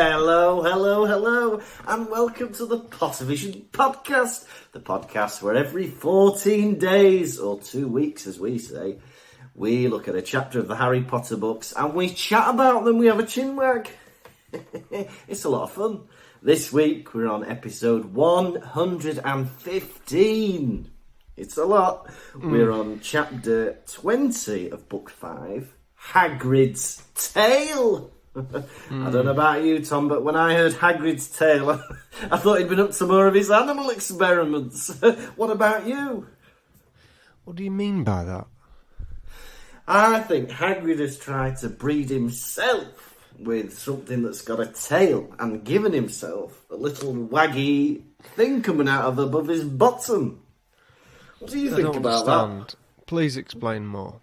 Hello, hello, hello, and welcome to the Pottervision podcast, the podcast where every 14 days, or 2 weeks as we say, we look at a chapter of the Harry Potter books and we chat about them, we have a chinwag. It's a lot of fun. This week we're on episode 115. It's a lot. We're on chapter 20 of book 5, Hagrid's Tale. I don't know about you, Tom, but when I heard Hagrid's Tale, I thought he'd been up to more of his animal experiments. What about you? What do you mean by that? I think Hagrid has tried to breed himself with something that's got a tail and given himself a little waggy thing coming out of above his bottom. What do you think about that? Please explain more.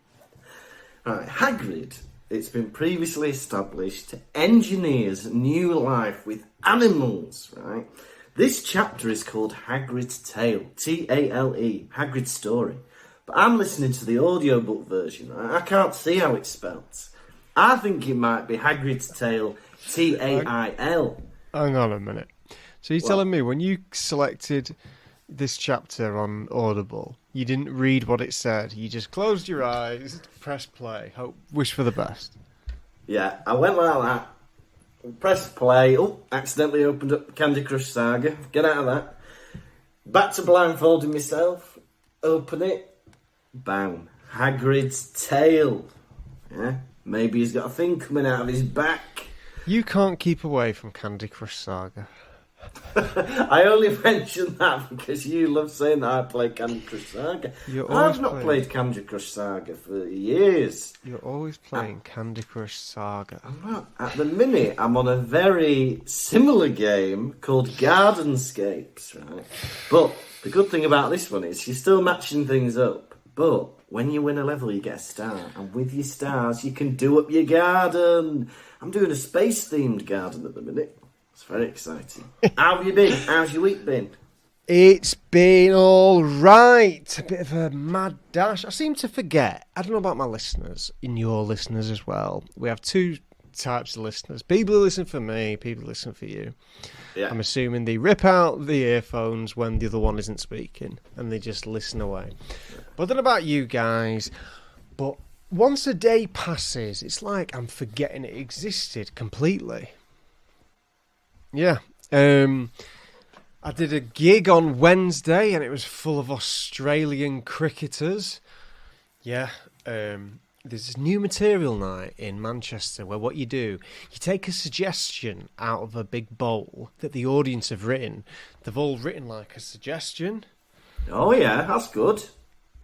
Right, Hagrid, it's been previously established, engineers new life with animals, right? This chapter is called Hagrid's Tale, T-A-L-E, Hagrid's Story. But I'm listening to the audiobook version, right? I can't see how it's spelt. I think it might be Hagrid's Tale, T-A-I-L. Hang on a minute. So you're telling me when you selected this chapter on Audible, you didn't read what it said, you just closed your eyes, pressed play, wish for the best. Yeah, I went like that, pressed play, accidentally opened up Candy Crush Saga, get out of that, back to blindfolding myself, open it, bam, Hagrid's Tale. Yeah, maybe he's got a thing coming out of his back. You can't keep away from Candy Crush Saga. I only mention that because you love saying that I play Candy Crush Saga. I've not played Candy Crush Saga for years. You're always playing Candy Crush Saga. I'm not. At the minute, I'm on a very similar game called Gardenscapes, right? But the good thing about this one is you're still matching things up. But when you win a level, you get a star. And with your stars, you can do up your garden. I'm doing a space-themed garden at the minute. It's very exciting. How have you been? How's your week been? It's been all right. A bit of a mad dash. I seem to forget. I don't know about my listeners, and your listeners as well. We have two types of listeners. People who listen for me, people who listen for you. Yeah. I'm assuming they rip out the earphones when the other one isn't speaking, and they just listen away. But I don't know about you guys, but once a day passes, it's like I'm forgetting it existed completely. Yeah, I did a gig on Wednesday and it was full of Australian cricketers. Yeah, there's this new material night in Manchester where what you do, you take a suggestion out of a big bowl that the audience have written. They've all written like a suggestion. Oh yeah, that's good.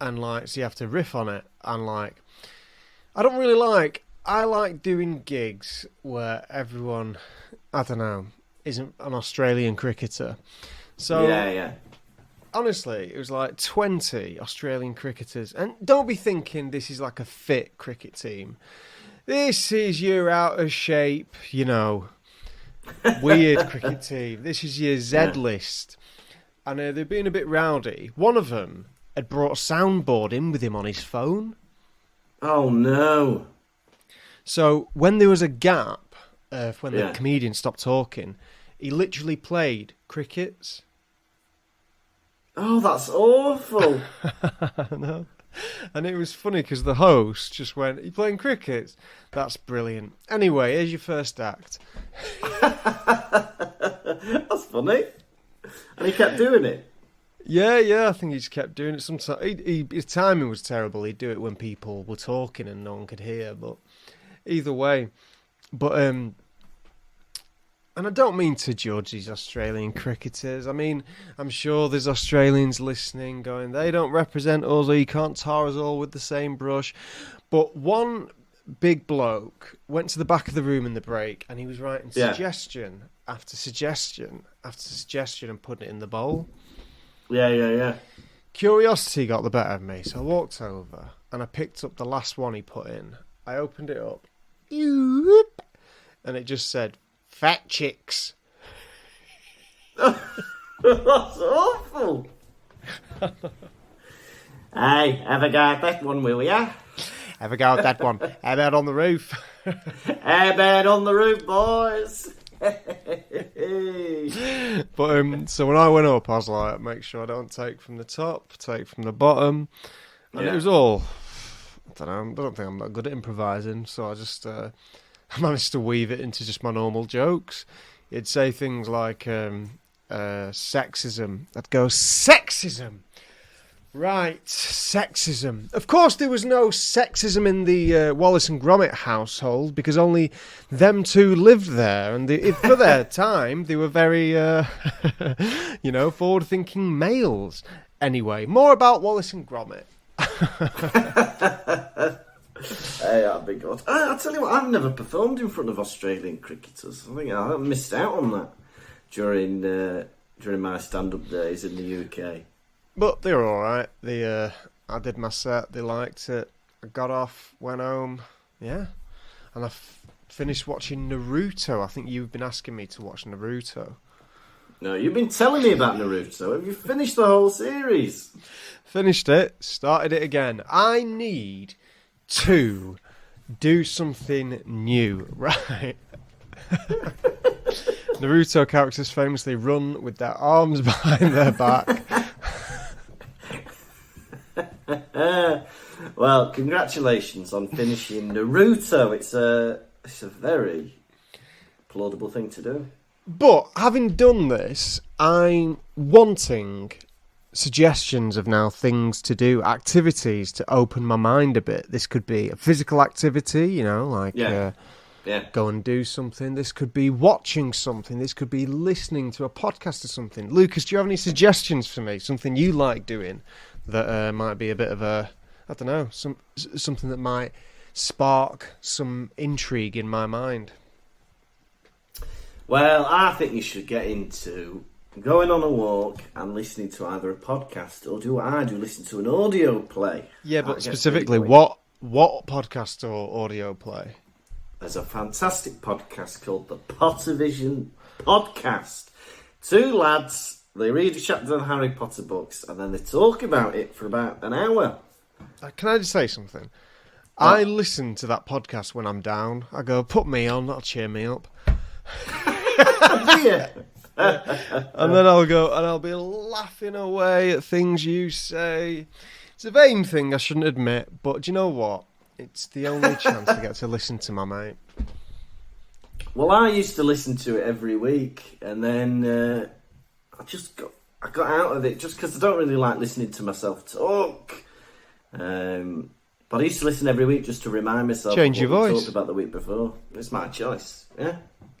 And so you have to riff on it. And I like doing gigs where everyone, I don't know, isn't an Australian cricketer. So, yeah. Honestly, it was like 20 Australian cricketers. And don't be thinking this is like a fit cricket team. This is your out of shape, weird cricket team. This is your Z list. And they're being a bit rowdy. One of them had brought a soundboard in with him on his phone. Oh, no. So when there was a gap, when the comedian stopped talking, he literally played crickets. Oh, that's awful. I know. And it was funny because the host just went, "You playing crickets? That's brilliant." Anyway, here's your first act. That's funny. And he kept doing it. Yeah, I think he just kept doing it. Sometimes his timing was terrible. He'd do it when people were talking and no one could hear. But either way, and I don't mean to judge these Australian cricketers. I mean, I'm sure there's Australians listening going, they don't represent us, or you can't tar us all with the same brush. But one big bloke went to the back of the room in the break and he was writing suggestion after suggestion after suggestion and putting it in the bowl. Yeah. Curiosity got the better of me, so I walked over and I picked up the last one he put in. I opened it up and it just said, "Fat chicks." That's awful. Hey, have a go at that one, will ya? Have a go at that one. How about on the roof? How about on the roof, boys? But so when I went up, I was like, make sure I don't take from the top, take from the bottom, and it was all. I don't think I'm that good at improvising, so I just I managed to weave it into just my normal jokes. You'd say things like sexism. I'd go, sexism! Right, sexism. Of course, there was no sexism in the Wallace and Gromit household because only them two lived there, and for their time, they were very, forward-thinking males. Anyway, more about Wallace and Gromit. Hey, that'd be good. I'll tell you what, I've never performed in front of Australian cricketers. I think I missed out on that during my stand-up days in the UK. But they were all right. I did my set. They liked it. I got off, went home. Yeah. And I finished watching Naruto. I think you've been asking me to watch Naruto. No, you've been telling me about Naruto. Have you finished the whole series? Finished it. Started it again. I need to do something new. Right. Naruto characters famously run with their arms behind their back. Well, congratulations on finishing Naruto. It's a very plaudable thing to do. But having done this, I'm wanting suggestions of now things to do, activities to open my mind a bit. This could be a physical activity, like go and do something. This could be watching something. This could be listening to a podcast or something. Lukas, do you have any suggestions for me? Something you like doing that might be a bit of a, I don't know, something that might spark some intrigue in my mind? Well, I think you should get into going on a walk and listening to either a podcast or do what I do, listen to an audio play. Yeah, but specifically, what podcast or audio play? There's a fantastic podcast called the Pottervision podcast. Two lads, they read a chapter of the Harry Potter books and then they talk about it for about an hour. Can I just say something? I listen to that podcast when I'm down. I go, put me on, that'll cheer me up. Yeah. And then I'll go and I'll be laughing away at things you say. It's a vain thing I shouldn't admit, but do you know what? It's the only chance I get to listen to my mate. Well, I used to listen to it every week, and then I got out of it just because I don't really like listening to myself talk. But I used to listen every week just to remind myself. Change your voice. Talked about the week before. It's my choice. Yeah.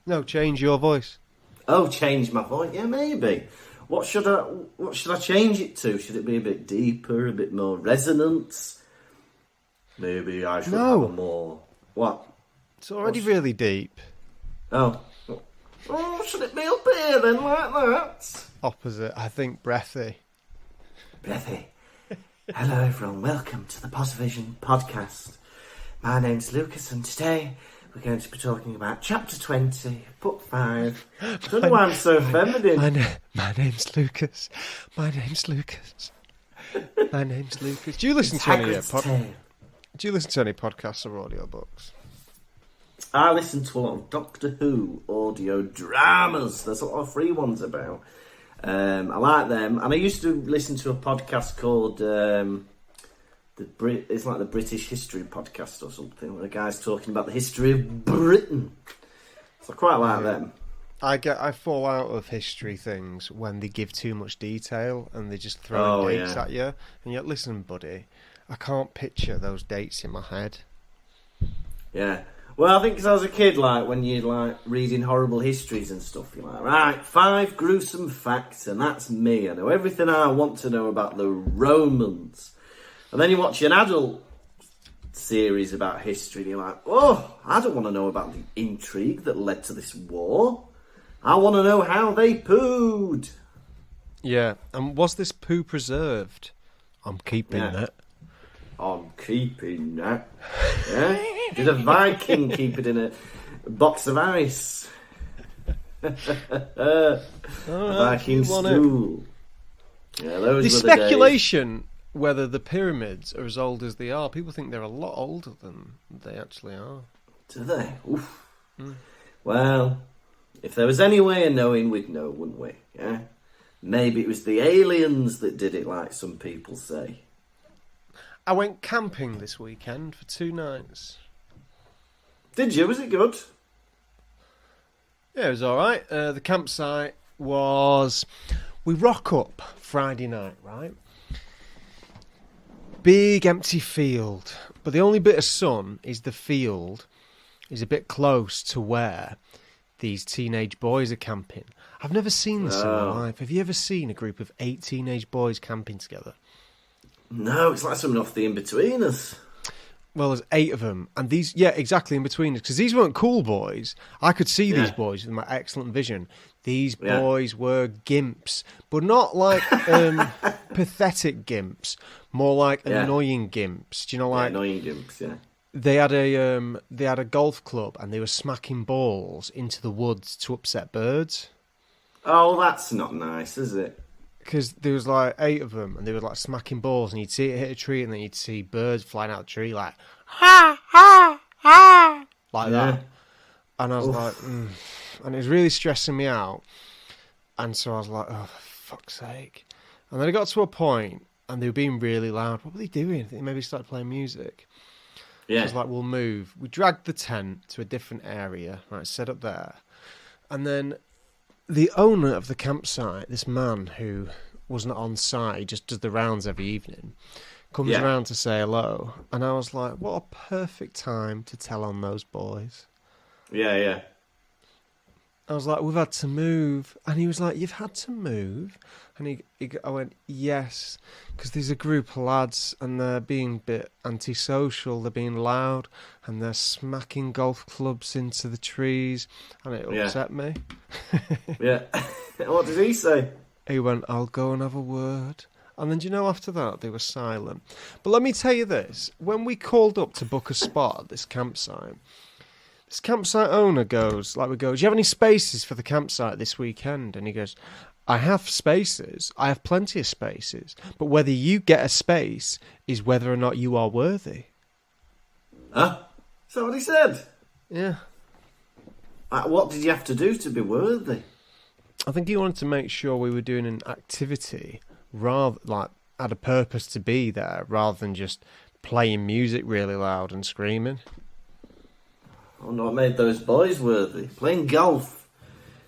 No, change your voice. Oh, change my voice. Yeah, maybe. What should I change it to? Should it be a bit deeper, a bit more resonance? Maybe I should have a more... What? It's already really deep. Oh, should it be up here then, like that? Opposite. I think breathy. Breathy. Hello everyone, welcome to the Pottervision podcast. My name's Lukas and today we're going to be talking about chapter 20, book 5. I don't know why I'm so feminine. My name's Lukas. My name's Lukas. My name's Lukas. Do you listen to any podcasts or audiobooks? I listen to a lot of Doctor Who audio dramas. There's a lot of free ones about. I like them, and I used to listen to a podcast called it's like the British History podcast or something, where the guy's talking about the history of Britain. So I quite like them. I fall out of history things when they give too much detail and they just throw dates at you. And yet, listen, buddy, I can't picture those dates in my head. Yeah. Well, I think because I was a kid, like, when you're, like, reading horrible histories and stuff, you're like, right, 5 gruesome facts, and that's me. I know everything I want to know about the Romans. And then you watch an adult series about history, and you're like, oh, I don't want to know about the intrigue that led to this war. I want to know how they pooed. Yeah, and was this poo preserved? I'm keeping that. I'm keeping that. Yeah? Did a Viking keep it in a box of ice? A Viking stool. Yeah, those the were the speculation days. Whether the pyramids are as old as they are. People think they're a lot older than they actually are. Do they? Oof. Well, If there was any way of knowing, we'd know, wouldn't we? Yeah? Maybe it was the aliens that did it, like some people say. I went camping this weekend for 2 nights. Did you? Was it good? Yeah, it was alright. The campsite was... We rock up Friday night, right? Big empty field. But the only bit of sun is the field is a bit close to where these teenage boys are camping. I've never seen this in my life. Have you ever seen a group of 8 teenage boys camping together? No, it's like something off the In-Betweeners. Well, there's 8 of them. And these, yeah, exactly, in between us. Because these weren't cool boys. I could see these boys with my excellent vision. These boys were gimps. But not like pathetic gimps. More like annoying gimps. Do you know, like... annoying gimps, yeah. They had a golf club and they were smacking balls into the woods to upset birds. Oh, that's not nice, is it? Because there was like 8 of them and they were like smacking balls and you'd see it hit a tree and then you'd see birds flying out the tree like, ha, ha, ha, like that. And I was like, and it was really stressing me out. And so I was like, oh, for fuck's sake. And then it got to a point and they were being really loud. What were they doing? I think maybe started playing music. Yeah. So I was like, we'll move. We dragged the tent to a different area, right, set up there. And then the owner of the campsite, this man who wasn't on site, he just does the rounds every evening, comes around to say hello. And I was like, what a perfect time to tell on those boys. Yeah, yeah. I was like, we've had to move. And he was like, you've had to move? And I went, yes, because there's a group of lads and they're being a bit antisocial, they're being loud, and they're smacking golf clubs into the trees, and it upset me. Yeah. What did he say? He went, I'll go and have a word. And then, do you know, after that, they were silent. But let me tell you this, when we called up to book a spot at this campsite owner goes, do you have any spaces for the campsite this weekend? And he goes, I have spaces. I have plenty of spaces. But whether you get a space is whether or not you are worthy. Huh? Is that what he said? Yeah. What did you have to do to be worthy? I think he wanted to make sure we were doing an activity, rather like had a purpose to be there, rather than just playing music really loud and screaming. I wonder what made those boys worthy. Playing golf.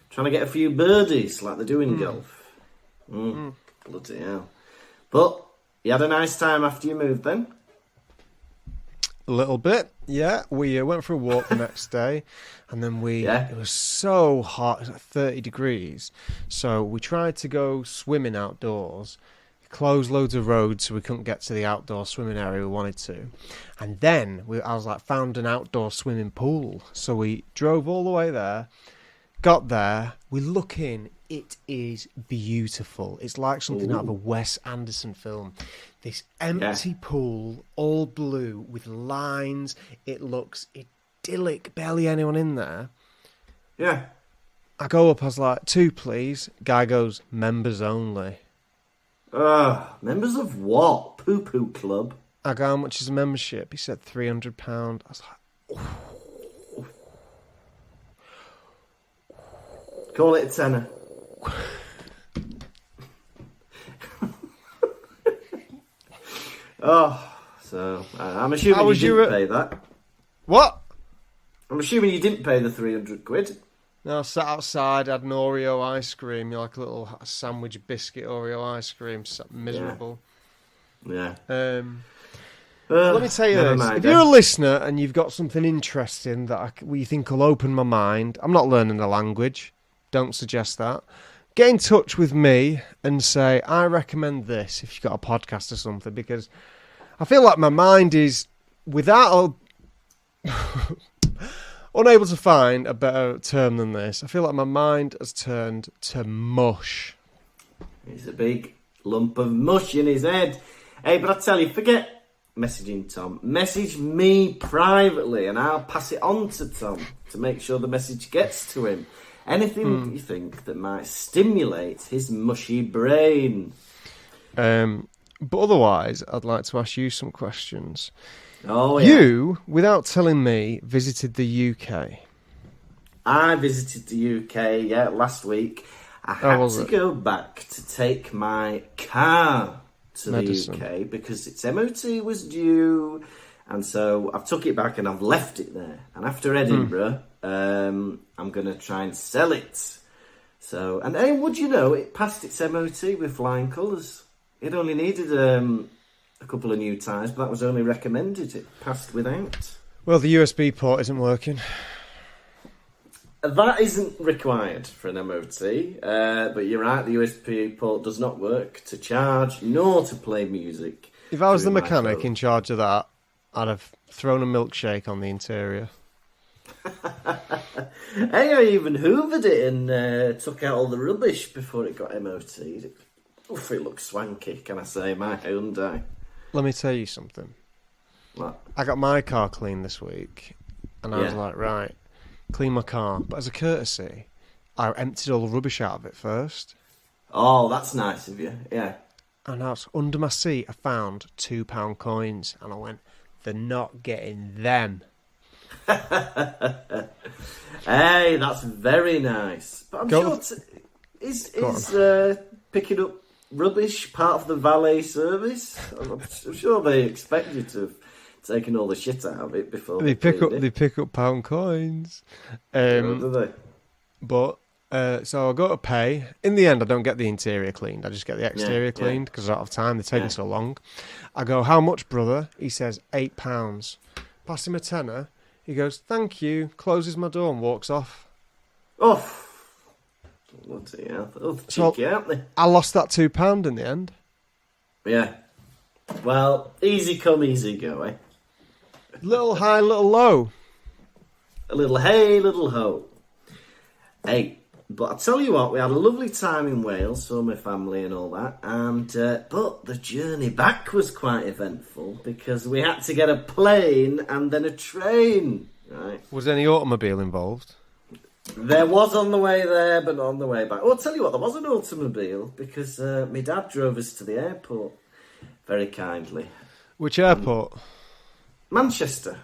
Trying to get a few birdies like they do in golf. Bloody hell. But you had a nice time after you moved then? A little bit, yeah. We went for a walk the next day, and then it was so hot, it was like 30 degrees. So we tried to go swimming outdoors, closed loads of roads so we couldn't get to the outdoor swimming area we wanted to. And then I was like, found an outdoor swimming pool. So we drove all the way there. Got there, we look in, it is beautiful. It's like something out of a Wes Anderson film. This empty pool, all blue, with lines. It looks idyllic, barely anyone in there. Yeah. I go up, I was like, 2 please. Guy goes, members only. Members of what? Poo-poo club? I go, how much is a membership? He said £300. I was like, oh. Call it a tenner. So I'm assuming you didn't pay that. What? I'm assuming you didn't pay the 300 quid. No, I sat outside, had an Oreo ice cream, like a little sandwich biscuit Oreo ice cream, miserable. Yeah. Let me tell you this. If you're a listener and you've got something interesting that you think will open my mind, I'm not learning the language. Don't suggest that. Get in touch with me and say, I recommend this if you've got a podcast or something, because I feel like my mind is, unable to find a better term than this. I feel like my mind has turned to mush. It's a big lump of mush in his head. Hey, but I tell you, forget messaging Tom. Message me privately and I'll pass it on to Tom to make sure the message gets to him. Anything you think that might stimulate his mushy brain. But otherwise, I'd like to ask you some questions. Oh, yeah. You, without telling me, visited the UK. I visited the UK, last week. I had to go back to take my car to the UK because its MOT was due, and so I've took it back and I've left it there. And after Edinburgh, I'm going to try and sell it. So, and hey, would you know, it passed its MOT with flying colours. It only needed a couple of new tyres, but that was only recommended. It passed without. Well, the USB port isn't working. That isn't required for an MOT, but you're right, the USB port does not work to charge nor to play music. If I was the mechanic in charge of that, I'd have thrown a milkshake on the interior. Hey, I even hoovered it and took out all the rubbish before it got MOT'd. Oof, it looks swanky, can I say, my Hyundai. Let me tell you something. What? I got my car cleaned this week, and I was like, right, clean my car. But as a courtesy, I emptied all the rubbish out of it first. Oh, that's nice of you, yeah. And I was under my seat, I found £2 coins, and I went, they're not getting them. Hey, that's very nice. But I'm sure is picking up rubbish part of the valet service? I'm sure they expect you to have taken all the shit out of it before they pick up pound coins. Do they? But so I go to pay. In the end, I don't get the interior cleaned. I just get the exterior cleaned because I don't have time. They're taking so long. I go, how much, brother? He says £8. Pass him a tenner. He goes, thank you, closes my door and walks off. Oh, bloody hell. Oh, cheeky, aren't they? I lost that £2 in the end. Yeah. Well, easy come, easy go, eh? Little high, little low. A little hey, little ho. Hey, but I'll tell you what, we had a lovely time in Wales, saw my family and all that, and but the journey back was quite eventful because we had to get a plane and then a train, right? Was any automobile involved? There was on the way there, but not on the way back. Well, I'll tell you what, there was an automobile because my dad drove us to the airport very kindly. Which airport? Manchester.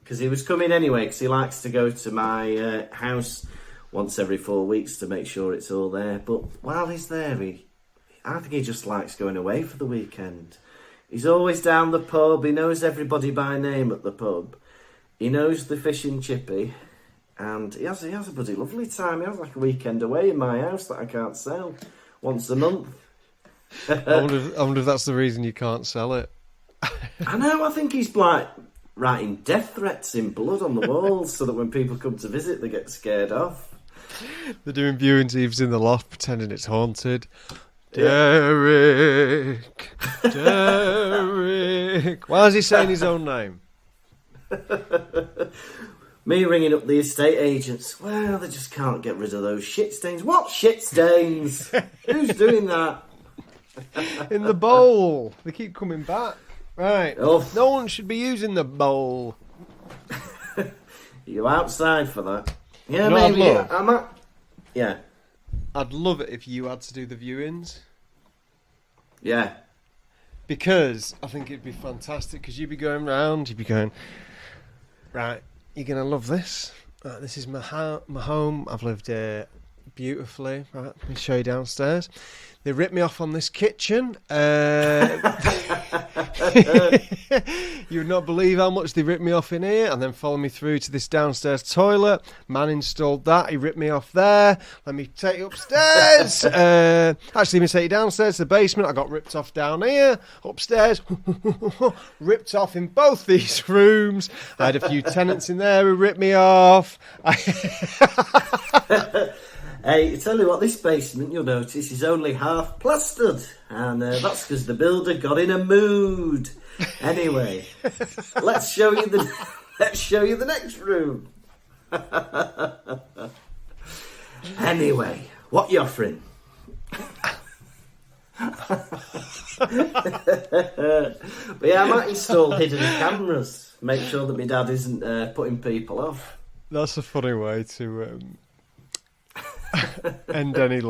Because he was coming anyway, because he likes to go to my house once every 4 weeks to make sure it's all there. But while he's there, I think he just likes going away for the weekend. He's always down the pub. He knows everybody by name at the pub. He knows the fish and chippy. And he has a bloody lovely time. He has like a weekend away in my house that I can't sell once a month. I wonder if that's the reason you can't sell it. I know, I think he's like writing death threats in blood on the walls so that when people come to visit they get scared off. They're doing viewing eves in the loft pretending it's haunted. Derek! Derek! Why is he saying his own name? Me ringing up the estate agents. Well, they just can't get rid of those shit stains. What shit stains? Who's doing that? In the bowl. They keep coming back. Right. Oh. No one should be using the bowl. You outside for that? Yeah, no, maybe. Yeah. I'd love it if you had to do the viewings. Yeah. Because I think it'd be fantastic. Because you'd be going round. You'd be going, right, you're going to love this. Right, this is my home. I've lived here beautifully. Right, let me show you downstairs. They ripped me off on this kitchen. You would not believe how much they ripped me off in here, and then followed me through to this downstairs toilet. Man installed that. He ripped me off there. Let me take you upstairs. Actually, let me take you downstairs to the basement. I got ripped off down here. Upstairs. Ripped off in both these rooms. I had a few tenants in there who ripped me off. Hey, tell you what, this basement, you'll notice, is only half plastered. And that's because the builder got in a mood. Anyway, let's show you the next room. Anyway, what you offering? But yeah, I might install hidden cameras. Make sure that my dad isn't putting people off. That's a funny way to end any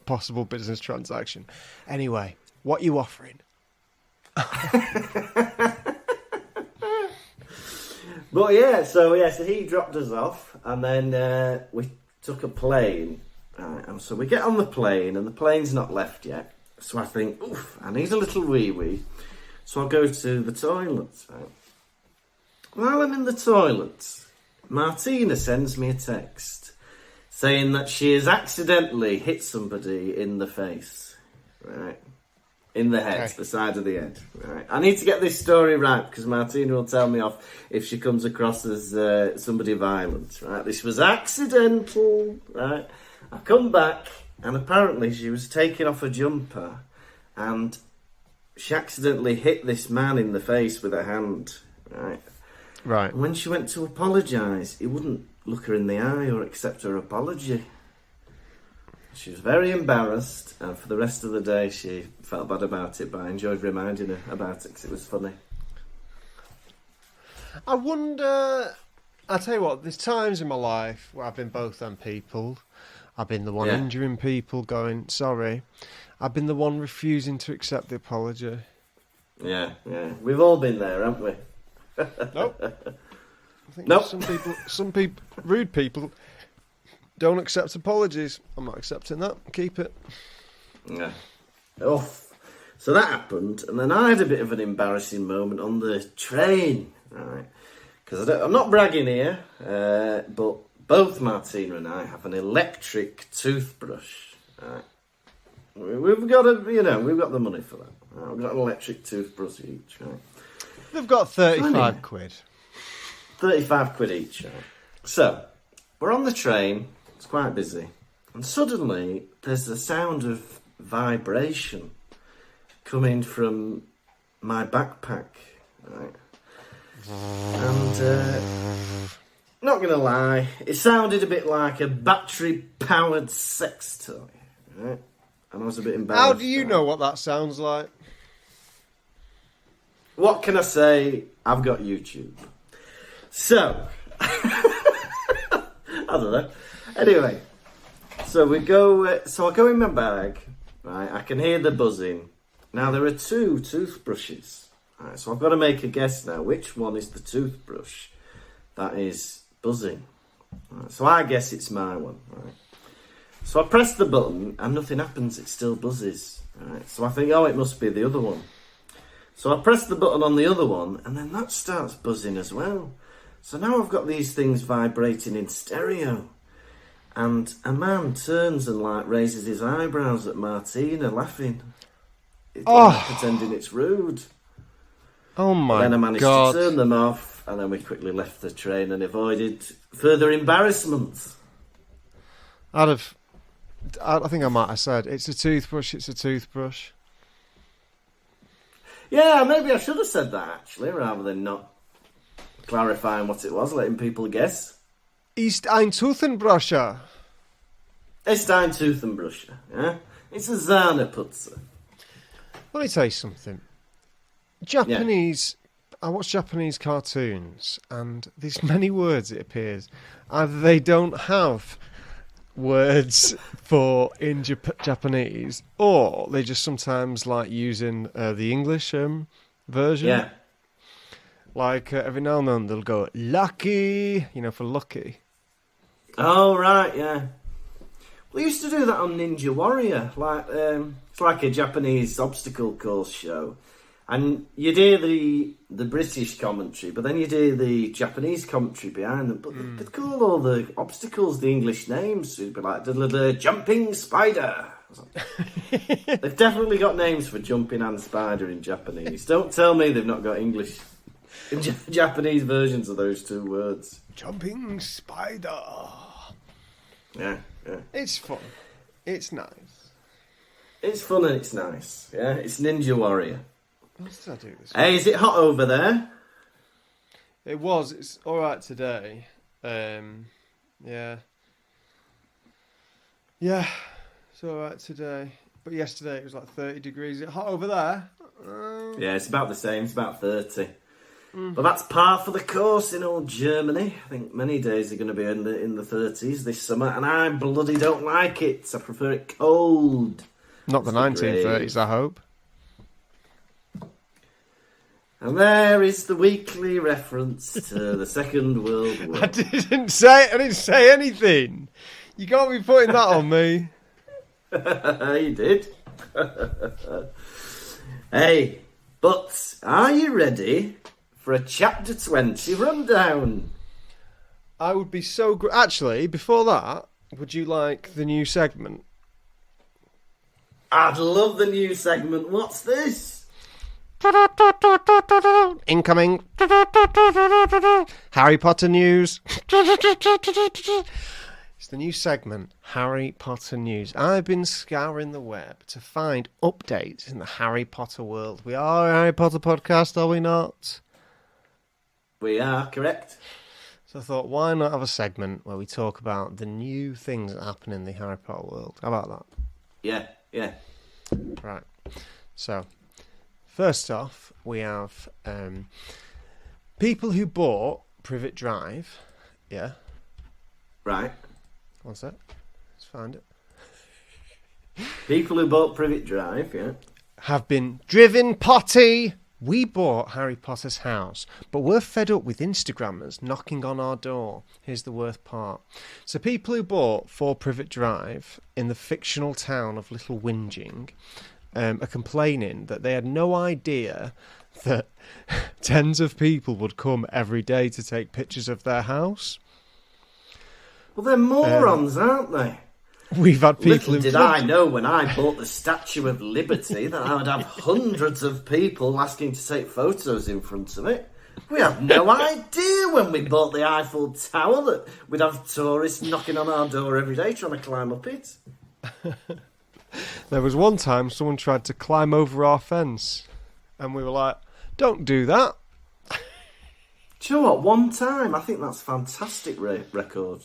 possible business transaction. Anyway, what you offering? But yeah, so he dropped us off, and then we took a plane. And so we get on the plane, and the plane's not left yet. So I think, oof, I need a little wee. So I'll go to the toilet. Right? While I'm in the toilet, Martina sends me a text saying that she has accidentally hit somebody in the face. Right? In the head, the side of the head. Right. I need to get this story right because Martina will tell me off if she comes across as somebody violent. Right. This was accidental. Right. I come back and apparently she was taking off a jumper and she accidentally hit this man in the face with her hand. Right. Right. And when she went to apologise, he wouldn't look her in the eye or accept her apology. She was very embarrassed, and for the rest of the day she felt bad about it, but I enjoyed reminding her about it because it was funny. I wonder... I'll tell you what, there's times in my life where I've been both them people. I've been the one injuring people, going, sorry. I've been the one refusing to accept the apology. Yeah. We've all been there, haven't we? Nope. I think some people, rude people... don't accept apologies. I'm not accepting that. Keep it. Yeah. Oh, so that happened, and then I had a bit of an embarrassing moment on the train, right? Because I'm not bragging here, but both Martina and I have an electric toothbrush. Right? We've got we've got the money for that. Right? We've got an electric toothbrush each. Right? They've got 35 quid. 35 quid each. Right? So we're on the train. It's quite busy. And suddenly, there's a sound of vibration coming from my backpack. Right? And, not going to lie, it sounded a bit like a battery-powered sex toy. Right? And I was a bit embarrassed. How do you know what that sounds like? What can I say? I've got YouTube. So, I don't know. Anyway, so we go. So I go in my bag. Right, I can hear the buzzing. Now there are 2 toothbrushes. Right, so I've got to make a guess now. Which one is the toothbrush that is buzzing? Right, so I guess it's my one. Right. So I press the button and nothing happens. It still buzzes. Right. So I think, it must be the other one. So I press the button on the other one, and then that starts buzzing as well. So now I've got these things vibrating in stereo. And a man turns and raises his eyebrows at Martina, laughing. Pretending it's rude. Oh my God. Then I managed to turn them off, and then we quickly left the train and avoided further embarrassment. I think I might have said, it's a toothbrush. Yeah, maybe I should have said that, actually, rather than not clarifying what it was, letting people guess. Ist ein Toothenbrusher. Ist ein Toothenbrusher, yeah? It's a Zahneputzer. Let me tell you something. Japanese... I watch Japanese cartoons, and there's many words, it appears. Either they don't have words for in Japanese, or they just sometimes like using the English version. Yeah. Like every now and then they'll go, lucky, for lucky. Oh, right, yeah. We used to do that on Ninja Warrior. It's like a Japanese obstacle course show. And you'd hear the British commentary, but then you'd hear the Japanese commentary behind them. But they'd call all the obstacles the English names. So it'd be like, the jumping spider. They've definitely got names for jumping and spider in Japanese. Don't tell me they've not got English... Japanese versions of those 2 words. Jumping spider. Yeah. It's fun. It's nice. It's fun and it's nice. Yeah, it's Ninja Warrior. What did I do this week? Hey, is it hot over there? It was. It's all right today. Yeah. Yeah, it's all right today. But yesterday it was like 30 degrees. Is it hot over there? Yeah, it's about the same. It's about 30. But that's par for the course in old Germany. I think many days are going to be in the 30s this summer, and I bloody don't like it. I prefer it cold. Not the 1930s, I hope. And there is the weekly reference to the Second World War. I didn't say anything. You can't be putting that on me. You did. Hey, but are you ready for a chapter 20 rundown? I would be so actually, before that, would you like the new segment? I'd love the new segment. What's this? Incoming Harry Potter news. It's the new segment, Harry Potter news. I've been scouring the web to find updates in the Harry Potter world. We are a Harry Potter podcast, are we not? We are, correct. So I thought, why not have a segment where we talk about the new things that happen in the Harry Potter world? How about that? Yeah. Right. So, first off, we have people who bought Privet Drive. Yeah. Right. One sec. Let's find it. People who bought Privet Drive, yeah. Have been driven potty. We bought Harry Potter's house, but we're fed up with Instagrammers knocking on our door. Here's the worst part. So people who bought 4 Privet Drive in the fictional town of Little Whinging are complaining that they had no idea that tens of people would come every day to take pictures of their house. Well, they're morons, aren't they? We've had people... Little did I know when I bought the Statue of Liberty that I would have hundreds of people asking to take photos in front of it. We had no idea when we bought the Eiffel Tower that we'd have tourists knocking on our door every day trying to climb up it. There was one time someone tried to climb over our fence and we were like, don't do that. Do you know what? One time, I think that's a fantastic record.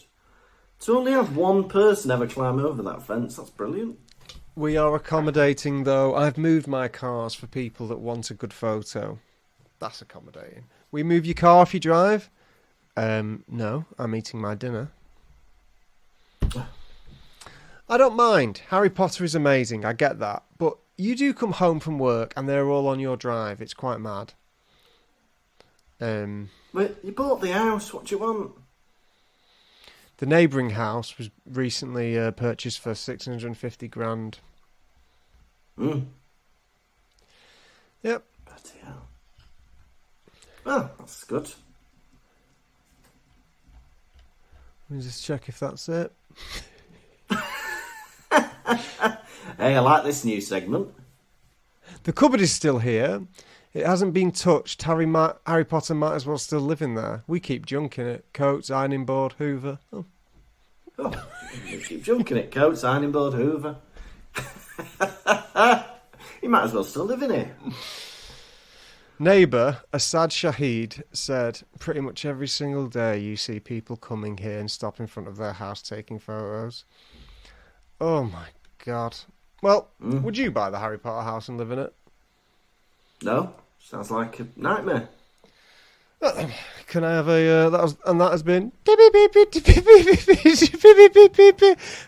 To only have one person ever climb over that fence, that's brilliant. We are accommodating, though. I've moved my cars for people that want a good photo. That's accommodating. We move your car if you drive? No, I'm eating my dinner. I don't mind. Harry Potter is amazing, I get that. But you do come home from work and they're all on your drive. It's quite mad. But you bought the house, what do you want? The neighbouring house was recently purchased for 650 grand. Mm. Yep. Bloody hell. Oh, that's good. Let me just check if that's it. Hey, I like this new segment. The cupboard is still here. It hasn't been touched. Harry Potter might as well still live in there. We keep junk in it. Coats, ironing board, Hoover. Oh, you keep junking it. Coats, ironing board, Hoover. You might as well still live in here. Neighbour, Asad Shahid, said pretty much every single day you see people coming here and stop in front of their house taking photos. Oh my God. Well, would you buy the Harry Potter house and live in it? No, sounds like a nightmare. Can I have that has been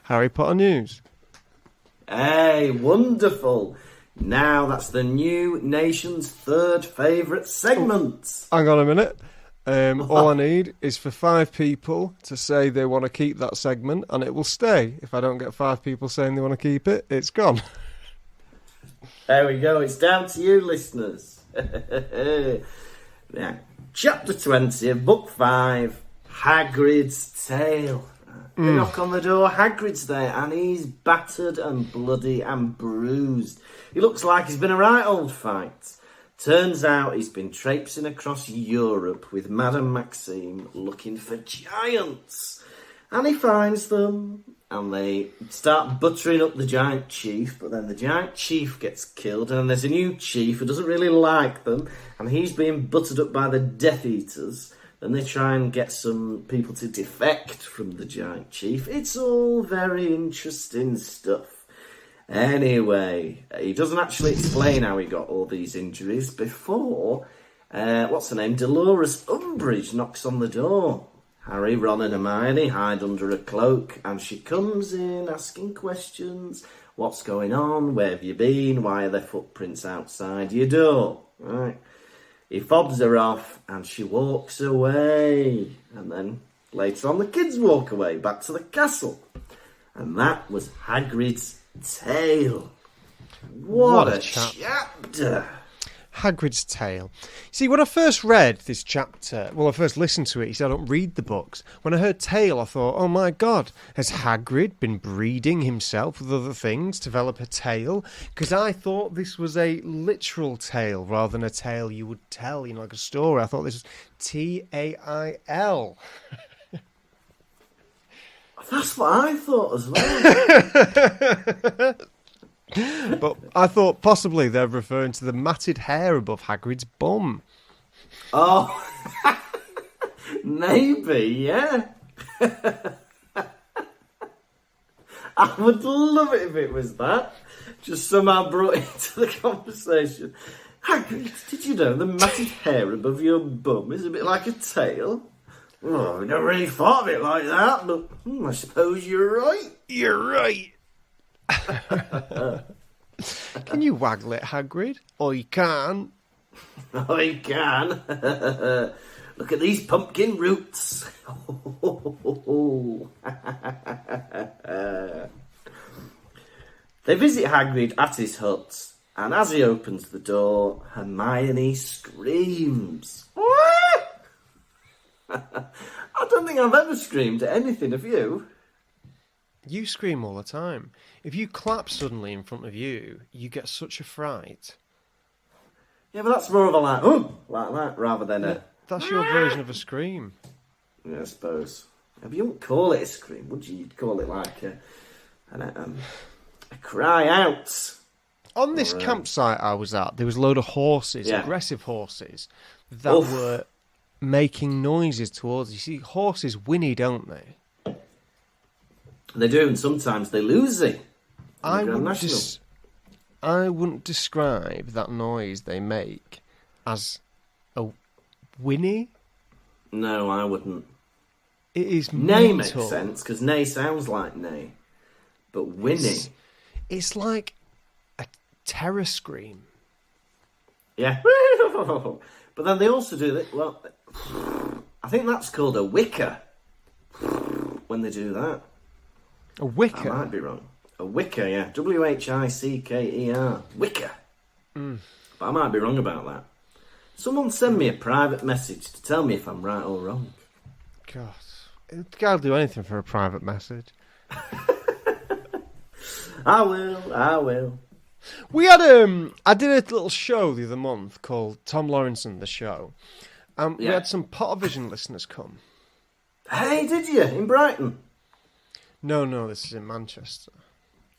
Harry Potter news. Hey, wonderful. Now that's the new nation's third favourite segment. Hang on a minute. All I need is for 5 people to say they want to keep that segment and it will stay. If I don't get 5 people saying they want to keep it, it's gone. There we go. It's down to you, listeners. Yeah. Chapter 20 of Book 5, Hagrid's Tale. They knock on the door, Hagrid's there, and he's battered and bloody and bruised. He looks like he's been a right old fight. Turns out he's been traipsing across Europe with Madame Maxime looking for giants. And he finds them, and they start buttering up the giant chief, but then the giant chief gets killed, and then there's a new chief who doesn't really like them, and he's being buttered up by the Death Eaters. Then they try and get some people to defect from the giant chief. It's all very interesting stuff. Anyway, he doesn't actually explain how he got all these injuries before, what's her name, Dolores Umbridge knocks on the door. Harry, Ron and Hermione hide under a cloak and she comes in asking questions. What's going on? Where have you been? Why are there footprints outside your door? Right. He fobs her off and she walks away. And then later on the kids walk away back to the castle. And that was Hagrid's tale. What a chapter. Hagrid's Tale. See, when I first read this chapter, I first listened to it, he said, I don't read the books. When I heard tale, I thought, oh my God, has Hagrid been breeding himself with other things to develop a tale? Because I thought this was a literal tale rather than a tale you would tell, like a story. I thought this was T-A-I-L. That's what I thought as well. But I thought possibly they're referring to the matted hair above Hagrid's bum. Oh, maybe, yeah. I would love it if it was that. Just somehow brought into the conversation. Hagrid, did you know the matted hair above your bum is a bit like a tail? Oh, I never really thought of it like that, but I suppose you're right. You're right. Can you waggle it, Hagrid? Or you can't. I can. Look at these pumpkin roots. They visit Hagrid at his hut, and as he opens the door, Hermione screams. I don't think I've ever screamed at anything, have you? You scream all the time. If you clap suddenly in front of you, you get such a fright. Yeah, but that's more of a like that, rather than a... That's your version of a scream. Yeah, I suppose. Yeah, but you wouldn't call it a scream, would you? You'd call it like a cry out. On this campsite I was at, there was a load of horses, aggressive horses, that were making noises towards you. See, horses whinny, don't they? They do, and sometimes they lose it. I wouldn't describe that noise they make as a whinny. No, I wouldn't. It is neigh mental. makes sense, because neigh sounds like neigh. But whinny... It's like a terror scream. Yeah. But then they also do that... Well, I think that's called a wicker. When they do that. A wicker? I might be wrong. A wicker, yeah. W-H-I-C-K-E-R. Wicker. But I might be wrong about that. Someone send me a private message to tell me if I'm right or wrong. God. I'll do anything for a private message. I will. We had I did a little show the other month called Tom Lawrence and the Show. We had some Pottervision listeners come. Hey, did you? In Brighton? No, this is in Manchester.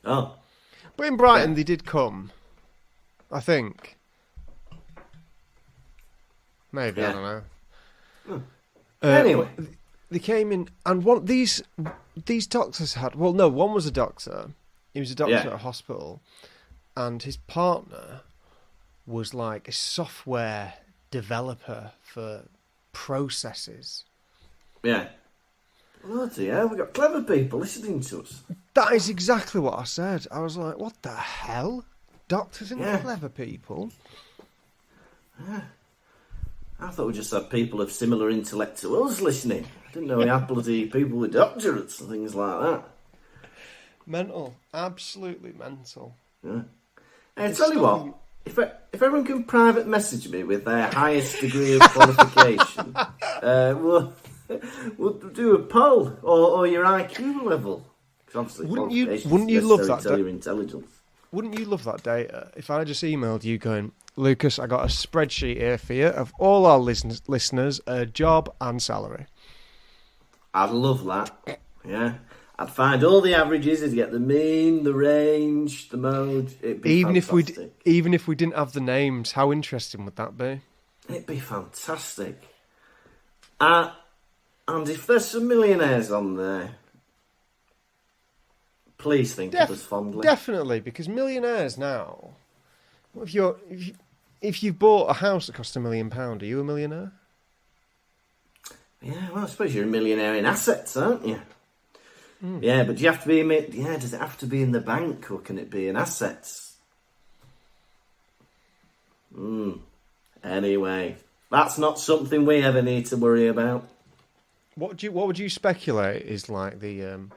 Oh. But in Brighton, they did come. I think. Maybe, I don't know. Anyway. They came in, and these doctors had... Well, no, one was a doctor. He was a doctor at a hospital. And his partner was like a software developer for processes. Yeah. Bloody hell, we've got clever people listening to us. That is exactly what I said. I was like, what the hell? Doctors and clever people? Yeah. I thought we just had people of similar intellect to us listening. I didn't know we had bloody people with doctorates and things like that. Mental. Absolutely mental. Yeah. Hey, I tell you what, if everyone can private message me with their highest degree of qualification, we'll do a poll or your IQ level. Obviously, wouldn't you love that? Tell your intelligence. Wouldn't you love that data if I just emailed you going, Lucas, I got a spreadsheet here for you of all our listeners, job and salary. I'd love that. Yeah. I'd find all the averages, I'd get the mean, the range, the mode. It'd be fantastic. Even if we didn't have the names, how interesting would that be? It'd be fantastic. And if there's some millionaires on there, please think of us fondly. Definitely, because millionaires now. If you've bought a house that cost £1 million, are you a millionaire? Yeah, well, I suppose you're a millionaire in assets, aren't you? Yeah, but do you have to be does it have to be in the bank or can it be in assets? Anyway, That's not something we ever need to worry about. What would you speculate is like the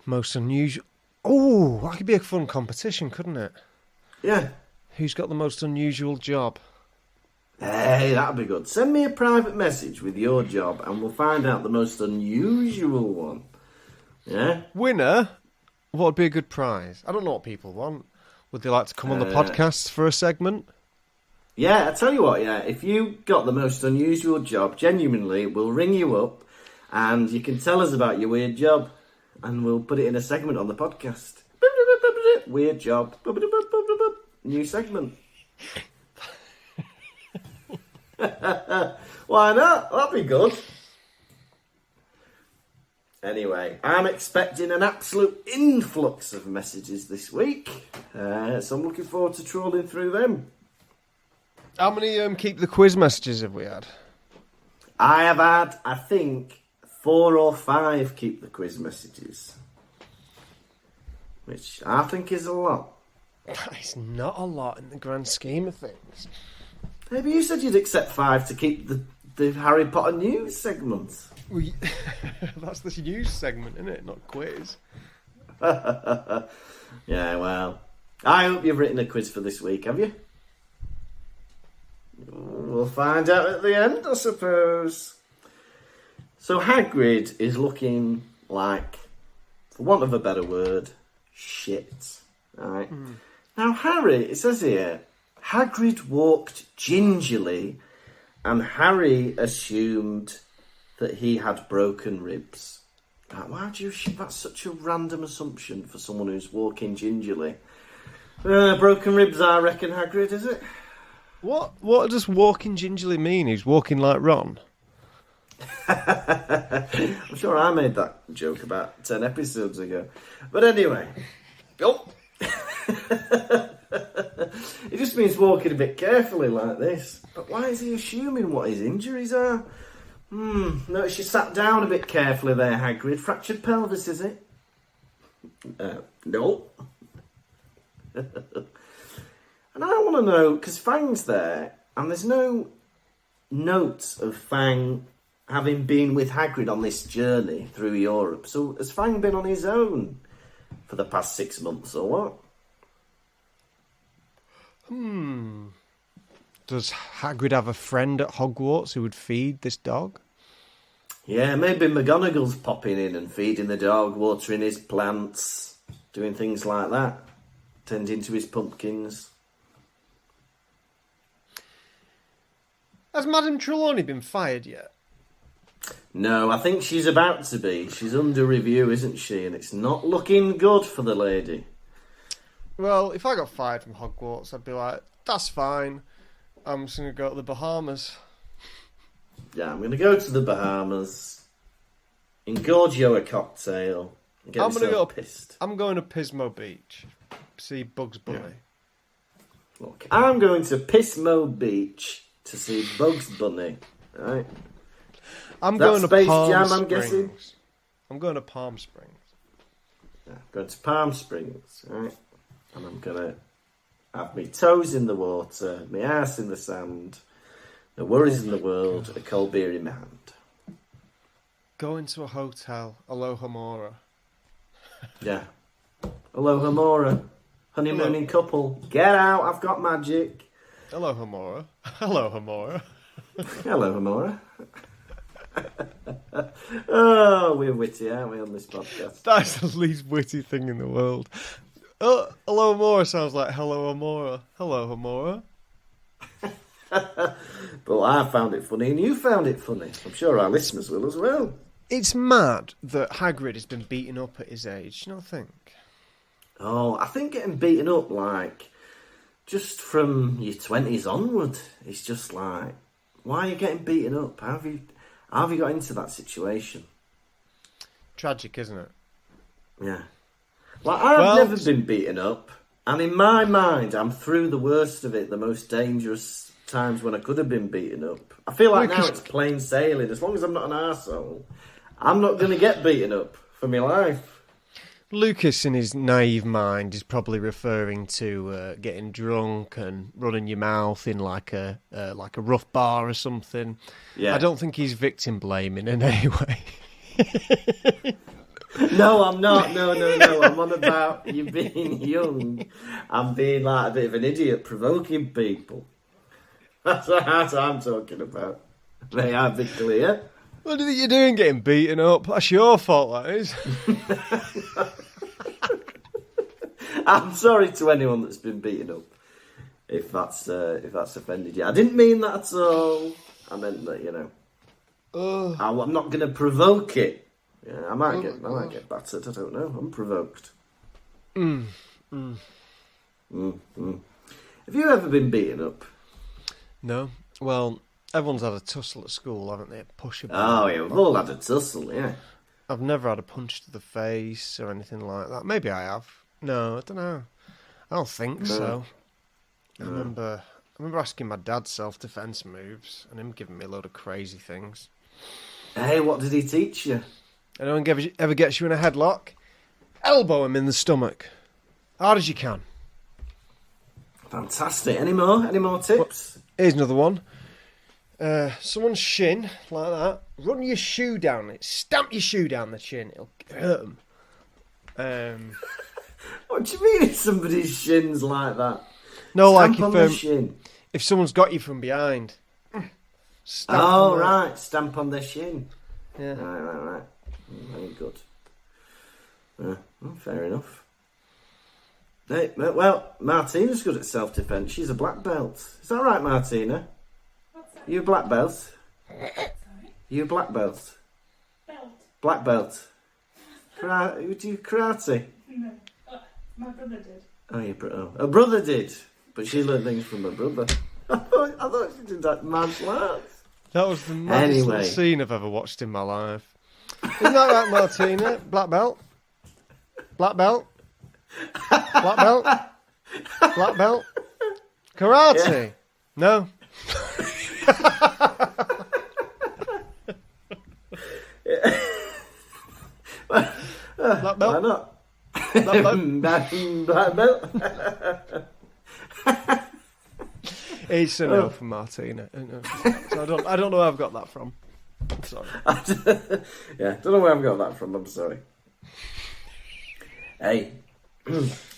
most unusual? Oh, that could be a fun competition, couldn't it? Yeah. Who's got the most unusual job? Hey, that'd be good. Send me a private message with your job and we'll find out the most unusual one. Yeah? Winner? What would be a good prize? I don't know what people want. Would they like to come on the podcast for a segment? Yeah, I tell you what, yeah, if you got the most unusual job, genuinely, we'll ring you up and you can tell us about your weird job and we'll put it in a segment on the podcast. Weird job. New segment. Why not? That'd be good. Anyway, I'm expecting an absolute influx of messages this week, so I'm looking forward to trawling through them. How many keep the quiz messages have we had? I have had, I think, 4 or 5 keep the quiz messages, which I think is a lot. It's not a lot in the grand scheme of things. Maybe you said you'd accept 5 to keep the Harry Potter news segment. That's the news segment, isn't it? Not quiz. Yeah, well, I hope you've written a quiz for this week, have you? We'll find out at the end, I suppose. So Hagrid is looking like, for want of a better word, shit. Right? Now Harry, it says here, Hagrid walked gingerly and Harry assumed that he had broken ribs. Why do you assume that's such a random assumption for someone who's walking gingerly? Broken ribs, I reckon, Hagrid, is it? What does walking gingerly mean? He's walking like Ron? I'm sure I made that joke about 10 episodes ago. But anyway. Oh. It just means walking a bit carefully like this. But why is he assuming what his injuries are? Notice you sat down a bit carefully there, Hagrid. Fractured pelvis, is it? No. And I want to know, because Fang's there, and there's no notes of Fang having been with Hagrid on this journey through Europe. So has Fang been on his own for the past 6 months or what? Does Hagrid have a friend at Hogwarts who would feed this dog? Yeah, maybe McGonagall's popping in and feeding the dog, watering his plants, doing things like that, tending to his pumpkins. Has Madame Trelawney been fired yet? No, I think she's about to be. She's under review, isn't she? And it's not looking good for the lady. Well, if I got fired from Hogwarts, I'd be like, that's fine. I'm just going to go to the Bahamas. Yeah, I'm going to go to the Bahamas, engorgio a cocktail, and get myself pissed. I'm going to Pismo Beach. See Bugs Bunny. Yeah. Look, I'm going to Pismo Beach to see Bugs Bunny. Right? I'm going to Space Palm Jam, Springs. I'm guessing? I'm going to Palm Springs. Yeah, going to Palm Springs, right? And I'm going to have my toes in the water, my ass in the sand, no worries in the world, a cold beer in my hand. Going to a hotel, Aloha Mora. Yeah. Aloha Mora. Honeymooning couple. Get out, I've got magic. Aloha Mora. Aloha Mora. Aloha Mora. Oh, we're witty, aren't we, on this podcast? That's the least witty thing in the world. Aloha Mora sounds like hello Amora. Hello Amora. But I found it funny and you found it funny. I'm sure our listeners will as well. It's mad that Hagrid has been beaten up at his age, do you not think? Oh, I think getting beaten up, like, just from your 20s onward, it's just like, why are you getting beaten up? How have you got into that situation? Tragic, isn't it? Yeah. Like, I've never been beaten up, and in my mind, I'm through the worst of it, the most dangerous times when I could have been beaten up. I feel like now it's plain sailing. As long as I'm not an arsehole, I'm not going to get beaten up for my life. Lukas, in his naive mind, is probably referring to getting drunk and running your mouth in like a rough bar or something. Yeah. I don't think he's victim blaming in any way. No, I'm not. No. I'm on about you being young. I'm being like a bit of an idiot, provoking people. That's what I'm talking about. May I be clear? What do you think you're doing getting beaten up? That's your fault, that is. I'm sorry to anyone that's been beaten up, if that's offended you. I didn't mean that at all. I meant that, I'm not going to provoke it. Yeah, I might get battered. I don't know. I'm provoked. Have you ever been beaten up? No. Well, everyone's had a tussle at school, haven't they? Push a Oh yeah, we've all had a tussle. Yeah. I've never had a punch to the face or anything like that. Maybe I have. No, I don't know. I don't think so. I remember asking my dad self-defense moves and him giving me a load of crazy things. Hey, what did he teach you? Anyone ever gets you in a headlock? Elbow him in the stomach. Hard as you can. Fantastic. Any more tips? Well, here's another one. Someone's shin, like that. Run your shoe down it. Stamp your shoe down the chin. It'll hurt them. What do you mean if somebody's shin's like that? No, Stamp like on their shin. If someone's got you from behind. Right. Stamp on their shin. Yeah. Right. Very good. Fair enough. Hey, well, Martina's good at self-defense. She's a black belt. Is that right, Martina? What's that? You a black belt? Sorry? You a black belt? Belt? Black belt. Do you karate? No. My brother did. Her brother did, but she learned things from her brother. I thought she did that martial arts. That was the maddest little scene I've ever watched in my life. Isn't that right, Martina? Black belt? Black belt? Black belt? Black belt? Karate? Yeah. No. Black belt? Why not? Black belt? It's a no from Martina. So I don't know where I've got that from. I'm sorry. Yeah, don't know where I've got that from. I'm sorry. Hey,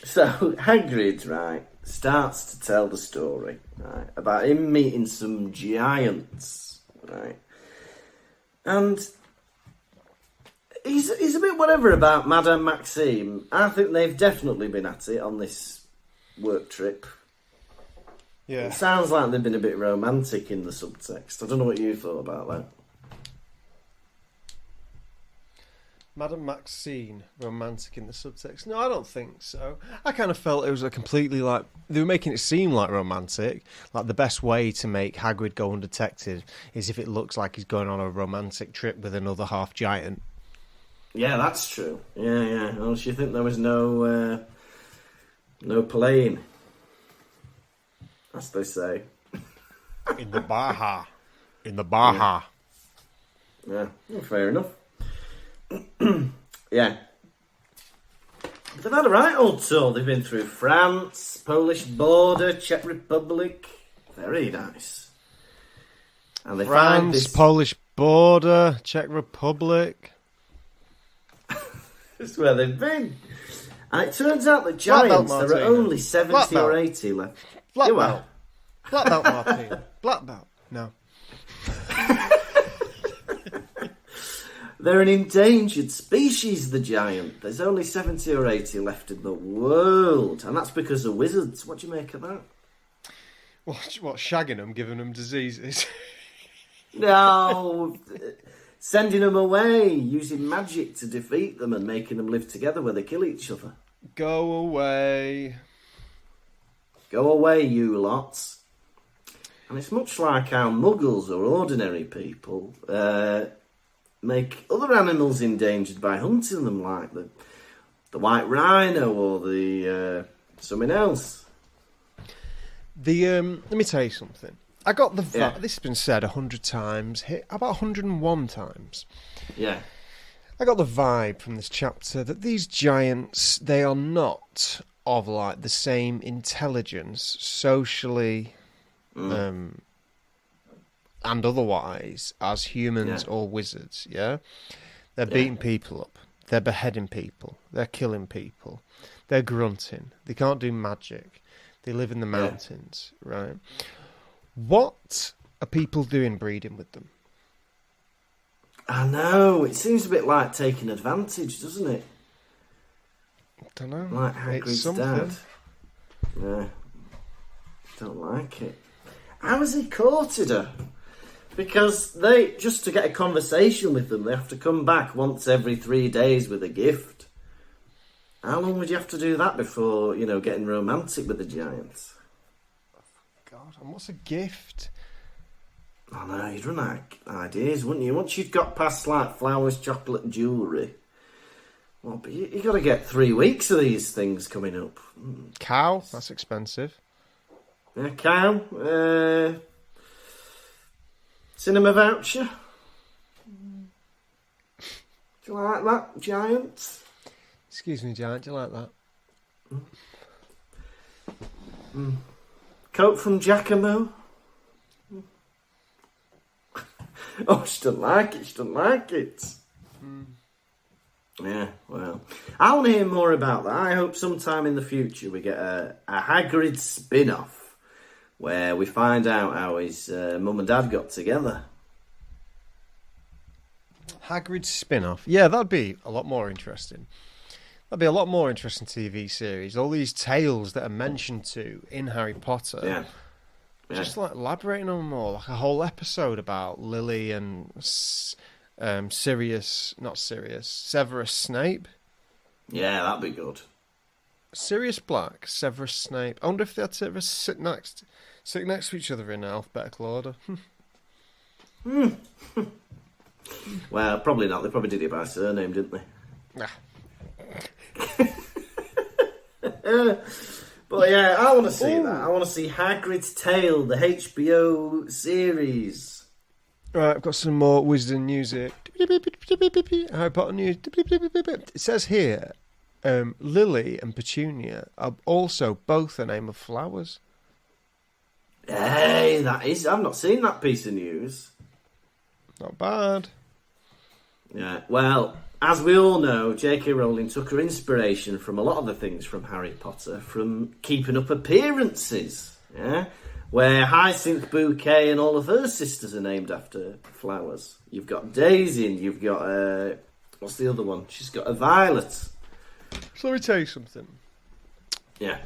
so Hagrid, right, starts to tell the story, right, about him meeting some giants, right, and he's a bit whatever about Madame Maxime. I think they've definitely been at it on this work trip. Yeah. It sounds like they've been a bit romantic in the subtext. I don't know what you thought about that. Madame Maxime, romantic in the subtext? No, I don't think so. I kind of felt it was a completely like... They were making it seem like romantic. Like the best way to make Hagrid go undetected is if it looks like he's going on a romantic trip with another half giant. Yeah, that's true. Yeah. Well, you think there was no playing, as they say. In the Baja. Yeah, well, fair enough. Yeah. They've had a right old tour. They've been through France, Polish border, Czech Republic. Very nice. And they find this... Polish border, Czech Republic. That's where they've been. And it turns out that giants, there are only 70 or 80 left. Black belt. Black belt, Martin. Black belt. No. They're an endangered species, the giant. There's only 70 or 80 left in the world. And that's because of wizards. What do you make of that? What, shagging them, giving them diseases? No, sending them away, using magic to defeat them and making them live together where they kill each other. Go away. Go away, you lots. And it's much like how muggles or ordinary people make other animals endangered by hunting them, like the white rhino or the something else. Let me tell you something. I got the Yeah. This has been said 100 times. About 101 times. Yeah. I got the vibe from this chapter that these giants, they are not of like the same intelligence socially and otherwise as humans or wizards, yeah? They're beating people up. They're beheading people. They're killing people. They're grunting. They can't do magic. They live in the mountains, right? What are people doing breeding with them? I know, it seems a bit like taking advantage, doesn't it? I don't know. Like Hagrid's something. dad. Yeah. Don't like it. How has he courted her? Because they, just to get a conversation with them, they have to come back once every 3 days with a gift. How long would you have to do that before, getting romantic with the giants? God, and what's a gift? I know, you'd run out of ideas, wouldn't you? Once you'd got past, like, flowers, chocolate and jewellery. Well, but you got to get 3 weeks of these things coming up. Cow? That's expensive. Yeah, cow. Cinema voucher. Do you like that, giant? Excuse me, giant, do you like that? Coat from Giacomo. Oh, she doesn't like it. She doesn't like it. Yeah, well, I want to hear more about that. I hope sometime in the future we get a Hagrid spin-off where we find out how his mum and dad got together. Hagrid spin-off. Yeah, that'd be a lot more interesting. That'd be a lot more interesting TV series. All these tales that are mentioned to in Harry Potter. Yeah. Just like elaborating on them more. Like a whole episode about Lily and Severus Snape. Yeah, that'd be good. Sirius Black, Severus Snape. I wonder if they had to sit next to each other in alphabetical order. Well, probably not. They probably did it by surname, didn't they? Nah. But yeah, I want to see that. I want to see Hagrid's Tale, the HBO series. Right, I've got some more wisdom music. Harry Potter news. It says here, Lily and Petunia are also both the name of flowers. Hey, I've not seen that piece of news. Not bad. Yeah, well, as we all know, J.K. Rowling took her inspiration from a lot of the things from Harry Potter, from keeping up appearances, yeah? Where Hyacinth Bouquet and all of her sisters are named after flowers. You've got Daisy and you've got, what's the other one? She's got a violet. So let me tell you something. Yeah.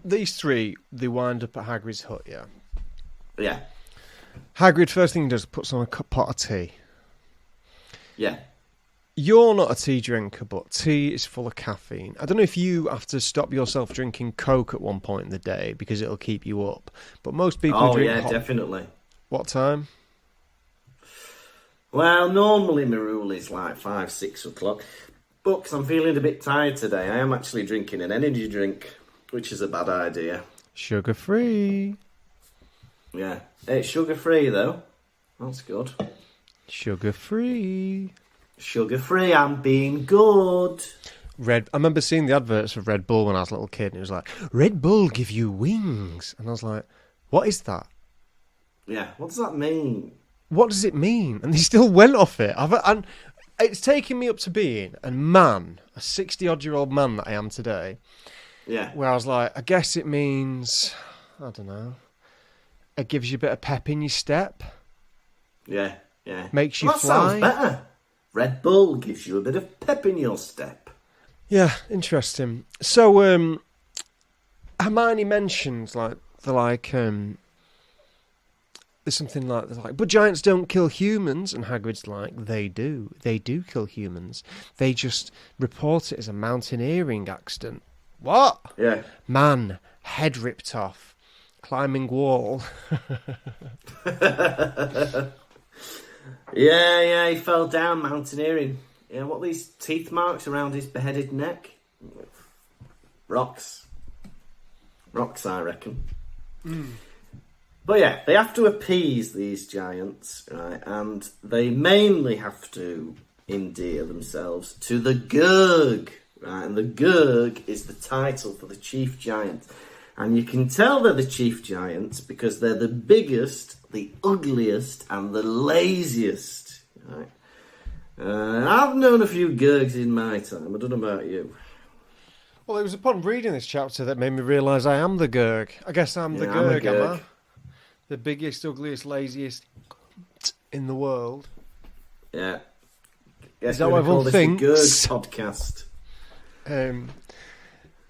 These three, they wind up at Hagrid's hut, yeah? Yeah. Hagrid, first thing he does, puts on a pot of tea. Yeah. You're not a tea drinker, but tea is full of caffeine. I don't know if you have to stop yourself drinking Coke at one point in the day because it'll keep you up. But most people drink hot. Definitely. What time? Well, normally my rule is like 5, 6 o'clock. But because I'm feeling a bit tired today, I am actually drinking an energy drink, which is a bad idea. Sugar-free. Yeah. It's sugar-free, though. That's good. Sugar-free. Sugar-free, I'm being good. I remember seeing the adverts for Red Bull when I was a little kid, and it was like, Red Bull give you wings. And I was like, what is that? Yeah, what does that mean? What does it mean? And he still went off it. And it's taken me up to being a 60-odd-year-old man that I am today. Yeah. Where I was like, I guess it means, I don't know, it gives you a bit of pep in your step. Yeah, yeah. Makes you that fly. Sounds better. Red Bull gives you a bit of pep in your step. Yeah, interesting. So, Hermione mentions, there's something like, but giants don't kill humans, and Hagrid's like, they do kill humans. They just report it as a mountaineering accident. What? Yeah. Man, head ripped off, climbing wall. Yeah, he fell down mountaineering. Yeah, what are these teeth marks around his beheaded neck? Rocks, I reckon. But yeah, they have to appease these giants, right? And they mainly have to endear themselves to the Gurg, right? And the Gurg is the title for the chief giant. And you can tell they're the chief giants because they're the biggest, the ugliest, and the laziest, right? I've known a few Gurgs in my time. I don't know about you. Well, it was upon reading this chapter that made me realise I am the Gurg. I guess I'm the Gurg, am I? The biggest, ugliest, laziest in the world. Yeah. Guess Is that what everyone thinks? The Gurg podcast.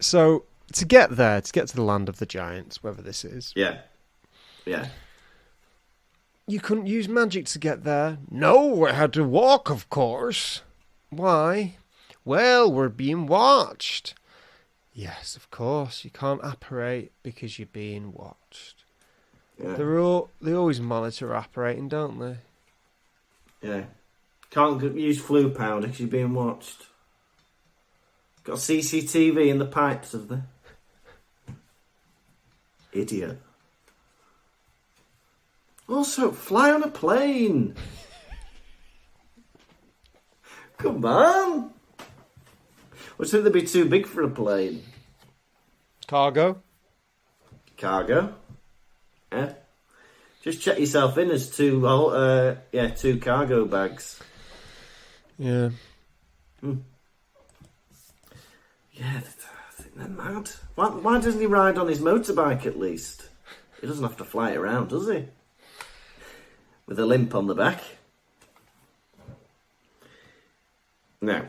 So, to get there, to get to the land of the giants, wherever this is... Yeah. You couldn't use magic to get there. No, I had to walk, of course. Why? Well, we're being watched. Yes, of course, you can't apparate because you're being watched. Yeah. They always monitor apparating, don't they? Yeah. Can't use flu powder because you're being watched. Got CCTV in the pipes of the... Idiot. Also, fly on a plane. Come on. I think they'd be too big for a plane. Cargo? Yeah. Just check yourself in as two cargo bags. Yeah. Yeah, I think they're mad. Why doesn't he ride on his motorbike at least? He doesn't have to fly it around, does he? With a limp on the back. Now,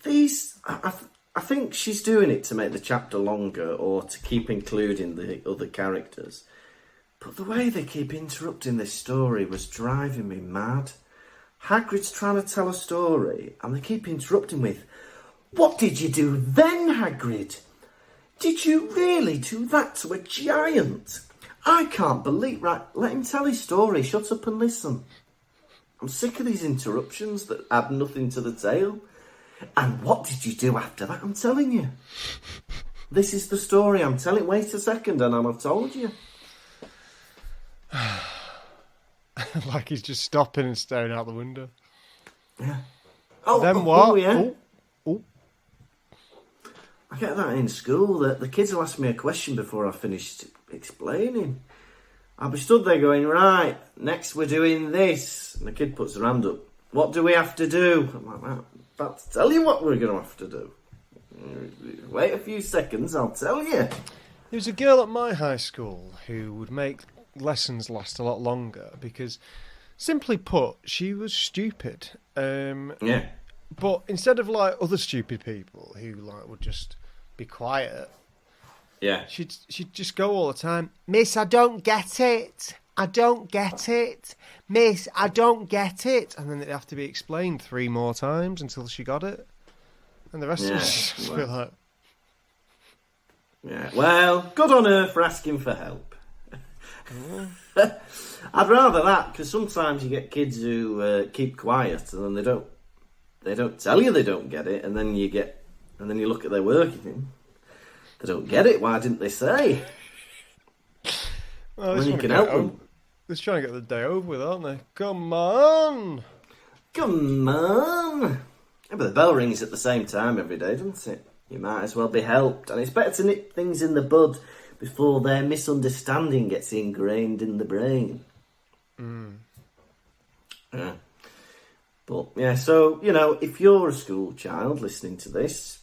I think she's doing it to make the chapter longer or to keep including the other characters. But the way they keep interrupting this story was driving me mad. Hagrid's trying to tell a story and they keep interrupting with, "What did you do then, Hagrid? Did you really do that to a giant? I can't believe..." Right, let him tell his story. Shut up and listen. I'm sick of these interruptions that add nothing to the tale. And what did you do after that? I'm telling you. This is the story I'm telling. Wait a second and I'll have told you. Like he's just stopping and staring out the window. Yeah. Then what? Oh, yeah. Oh. I get that in school. The kids will ask me a question before I finished explaining. I'll be stood there going, "Right, next we're doing this." And the kid puts their hand up. "What do we have to do?" I'm like, "Well, about to tell you what we're going to have to do. Wait a few seconds, I'll tell you." There was a girl at my high school who would make lessons last a lot longer because, simply put, she was stupid. Yeah. But instead of like other stupid people who like would just be quiet, Yeah. she'd just go all the time, "Miss, I don't get it. I don't get it. Miss, I don't get it." And then it'd have to be explained 3 more times until she got it. And the rest of us just be like... Yeah, well, good on her for asking for help. I'd rather that, because sometimes you get kids who keep quiet and then they don't tell you they don't get it, and then you look at their work and think, they don't get it, why didn't they say? Well, when you can help them. They're trying to get the day over with, aren't they? Come on! Yeah, but the bell rings at the same time every day, doesn't it? You might as well be helped. And it's better to nip things in the bud before their misunderstanding gets ingrained in the brain. Yeah. But, yeah, so, if you're a school child listening to this,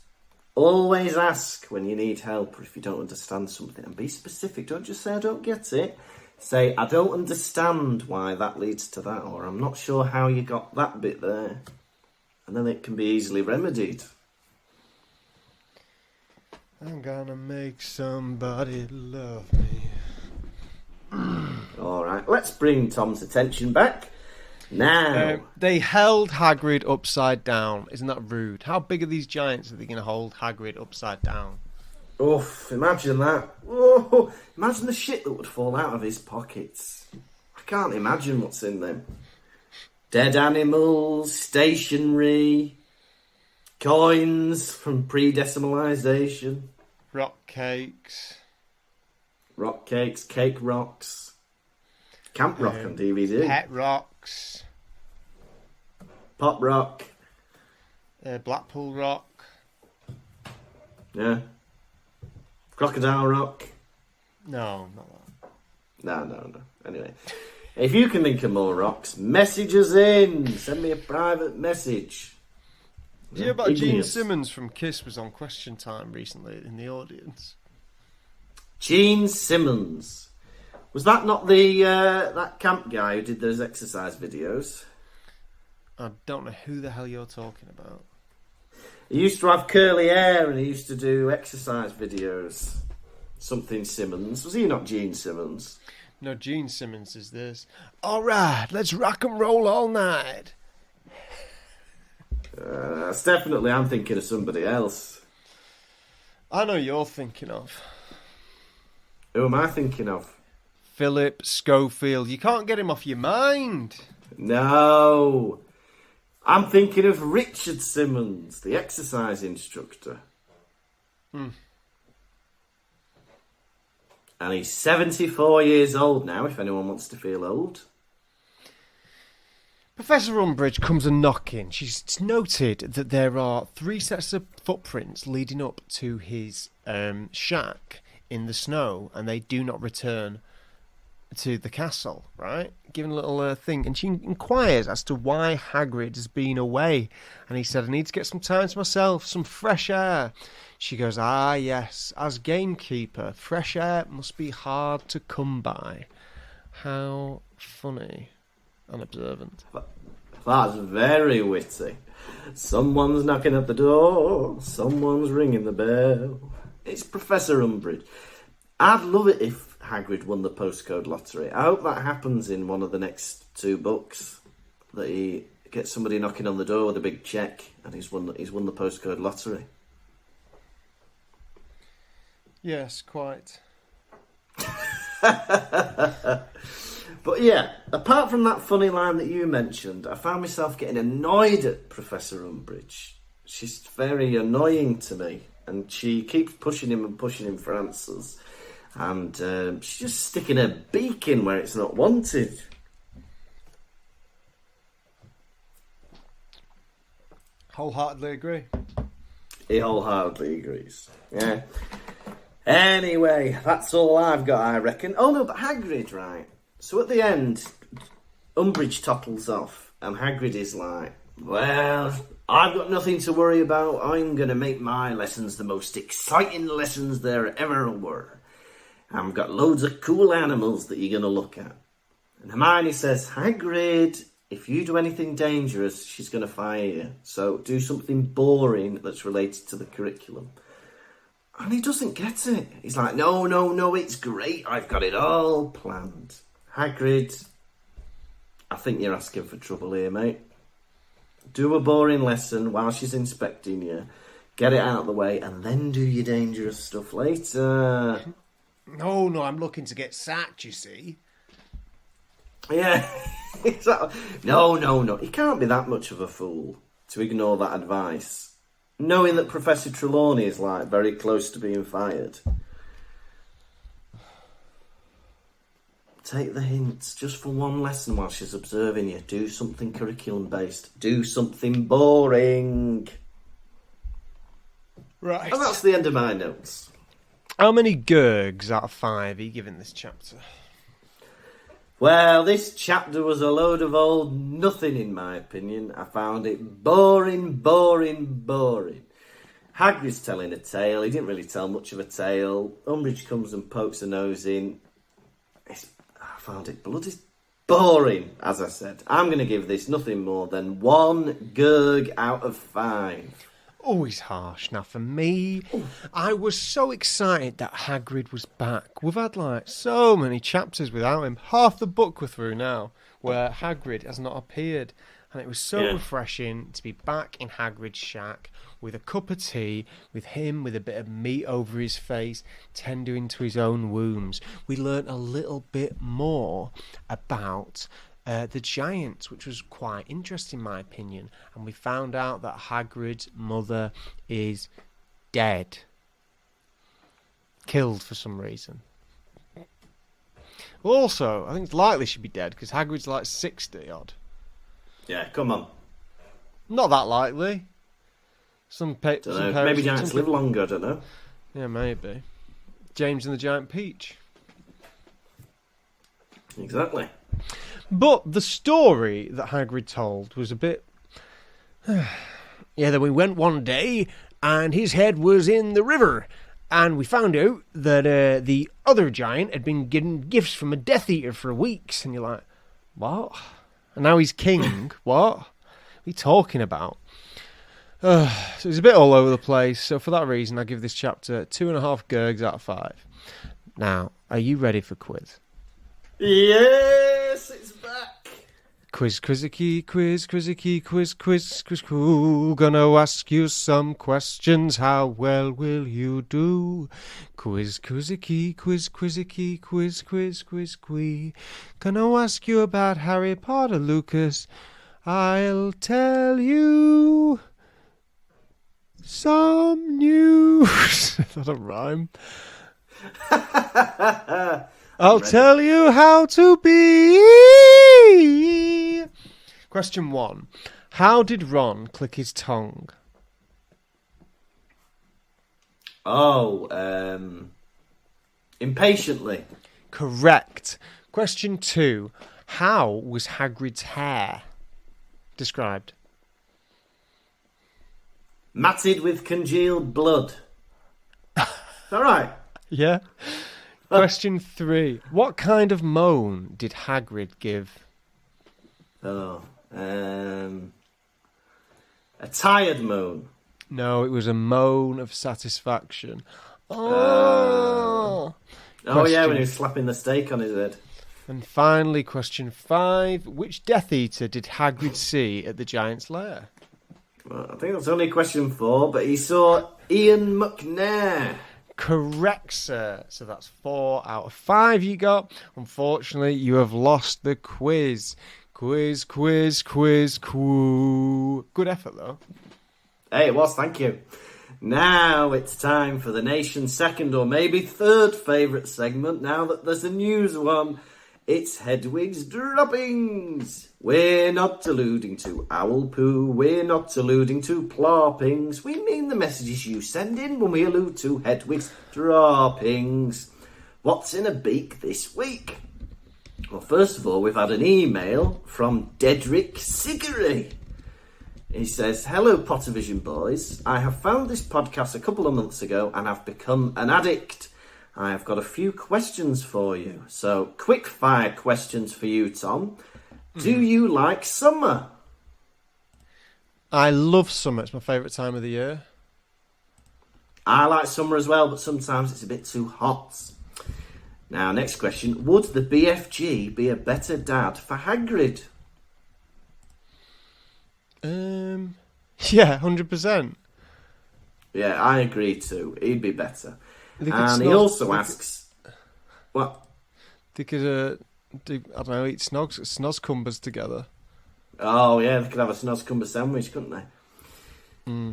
always ask when you need help or if you don't understand something. And be specific. Don't just say, "I don't get it." Say, "I don't understand why that leads to that," or "I'm not sure how you got that bit there." And then it can be easily remedied. I'm gonna make somebody love me. All right, let's bring Tom's attention back. Now. They held Hagrid upside down. Isn't that rude? How big are these giants that they're going to hold Hagrid upside down? Oof, imagine that. Oh, imagine the shit that would fall out of his pockets. I can't imagine what's in them. Dead animals, stationery, coins from pre-decimalisation. Rock cakes. Rock cakes, cake rocks. Camp Rock on DVD. Pet rocks. Pop Rock. Blackpool Rock. Yeah. Crocodile Rock. No, not that. No. Anyway, if you can think of more rocks, message us in. Send me a private message. Did you hear about Gene Igneous. Simmons from Kiss was on Question Time recently in the audience? Gene Simmons. Was that not the that camp guy who did those exercise videos? I don't know who the hell you're talking about. He used to have curly hair and he used to do exercise videos. Something Simmons. Was he not Gene Simmons? No, Gene Simmons is this. All right, let's rock and roll all night. That's definitely, I'm thinking of somebody else. I know you're thinking of. Who am I thinking of? Philip Schofield. You can't get him off your mind. No. I'm thinking of Richard Simmons, the exercise instructor. And he's 74 years old now, if anyone wants to feel old. Professor Umbridge comes a knocking. She's noted that there are 3 sets of footprints leading up to his shack in the snow, and they do not return to the castle, right? Given a little thing. And she inquires as to why Hagrid has been away. And he said, I need to get some time to myself, some fresh air. She goes, ah, yes, as gamekeeper, fresh air must be hard to come by. How funny and observant. That's very witty. Someone's knocking at the door. Someone's ringing the bell. It's Professor Umbridge. I'd love it if Hagrid won the postcode lottery. I hope that happens in one of the next 2 books. That he gets somebody knocking on the door with a big cheque and he's won the postcode lottery. Yes, quite. But yeah, apart from that funny line that you mentioned, I found myself getting annoyed at Professor Umbridge. She's very annoying to me, and she keeps pushing him for answers, and she's just sticking her beak in where it's not wanted. Wholeheartedly agree. He wholeheartedly agrees. Yeah. Anyway, that's all I've got, I reckon. Oh no, but Hagrid, right? So at the end, Umbridge topples off, and Hagrid is like, well, I've got nothing to worry about. I'm going to make my lessons the most exciting lessons there ever were. I've got loads of cool animals that you're going to look at. And Hermione says, Hagrid, if you do anything dangerous, she's going to fire you. So do something boring that's related to the curriculum. And he doesn't get it. He's like, no, it's great. I've got it all planned. Hagrid, I think you're asking for trouble here, mate. Do a boring lesson while she's inspecting you. Get it out of the way, and then do your dangerous stuff later. No, I'm looking to get sacked, you see. Yeah. No. He can't be that much of a fool to ignore that advice. Knowing that Professor Trelawney is, like, very close to being fired. Take the hints, just for one lesson while she's observing you. Do something curriculum-based. Do something boring. Right. And that's the end of my notes. How many Gurgs out of 5 are you giving this chapter? Well, this chapter was a load of old nothing, in my opinion. I found it boring. Hagrid's telling a tale. He didn't really tell much of a tale. Umbridge comes and pokes her nose in. I found it bloody boring, as I said. I'm going to give this nothing more than 1 Gurg out of 5. Always harsh. Now, for me, I was so excited that Hagrid was back. We've had, like, so many chapters without him. Half the book we're through now, where Hagrid has not appeared. And it was so refreshing to be back in Hagrid's shack with a cup of tea, with him with a bit of meat over his face, tending to his own wounds. We learnt a little bit more about the giants, which was quite interesting in my opinion. And we found out that Hagrid's mother is dead. Killed for some reason. Also, I think it's likely she'd be dead because Hagrid's like 60 odd. Yeah, come on. Not that likely. Some Maybe parents, giants live longer, I don't know. Yeah, maybe. James and the Giant Peach. Exactly. But the story that Hagrid told was a bit... Then we went one day and his head was in the river. And we found out that the other giant had been getting gifts from a Death Eater for weeks. And you're like, what? And now he's king? What? What are you talking about? So it's a bit all over the place. So for that reason, I give this chapter 2.5 Gurgs out of 5. Now, are you ready for quiz? Yes, it's back. Quizzicky, quiz. Gonna ask you some questions. How well will you do? Quizzicky, quiz. Gonna ask you about Harry Potter, Lukas. I'll tell you some news. That'll rhyme. I'll tell you how to be. Question 1. How did Ron click his tongue? Impatiently. Correct. Question 2. How was Hagrid's hair described? Matted with congealed blood. Is that right? Yeah. Question 3. What kind of moan did Hagrid give? A tired moan. No, it was a moan of satisfaction. Oh, yeah, when he was slapping the steak on his head. And finally, question 5. Which Death Eater did Hagrid see at the Giant's Lair? Well, I think that's only question 4, but he saw Ian McNair. Correct, sir. So that's 4 out of 5 you got. Unfortunately, you have lost the quiz. Quiz. Good effort, though. Hey, it was, thank you. Now it's time for the nation's second or maybe third favourite segment, now that there's a news one. It's Hedwig's Droppings. We're not alluding to owl poo. We're not alluding to plorpings. We mean the messages you send in when we allude to Hedwig's Droppings. What's in a beak this week? Well, first of all, we've had an email from Dedrick Siggery. He says, "Hello, Pottervision boys. I have found this podcast a couple of months ago and have become an addict. I have got a few questions for you. So, quick fire questions for you, Tom. Do you like summer?" I love summer. It's my favourite time of the year. I like summer as well, but sometimes it's a bit too hot. Now, next question. Would the BFG be a better dad for Hagrid? Yeah, 100%. Yeah, I agree too. He'd be better. And he also asks... What? They could, eat snozcumbers together. Oh, yeah, they could have a snozcumber sandwich, couldn't they?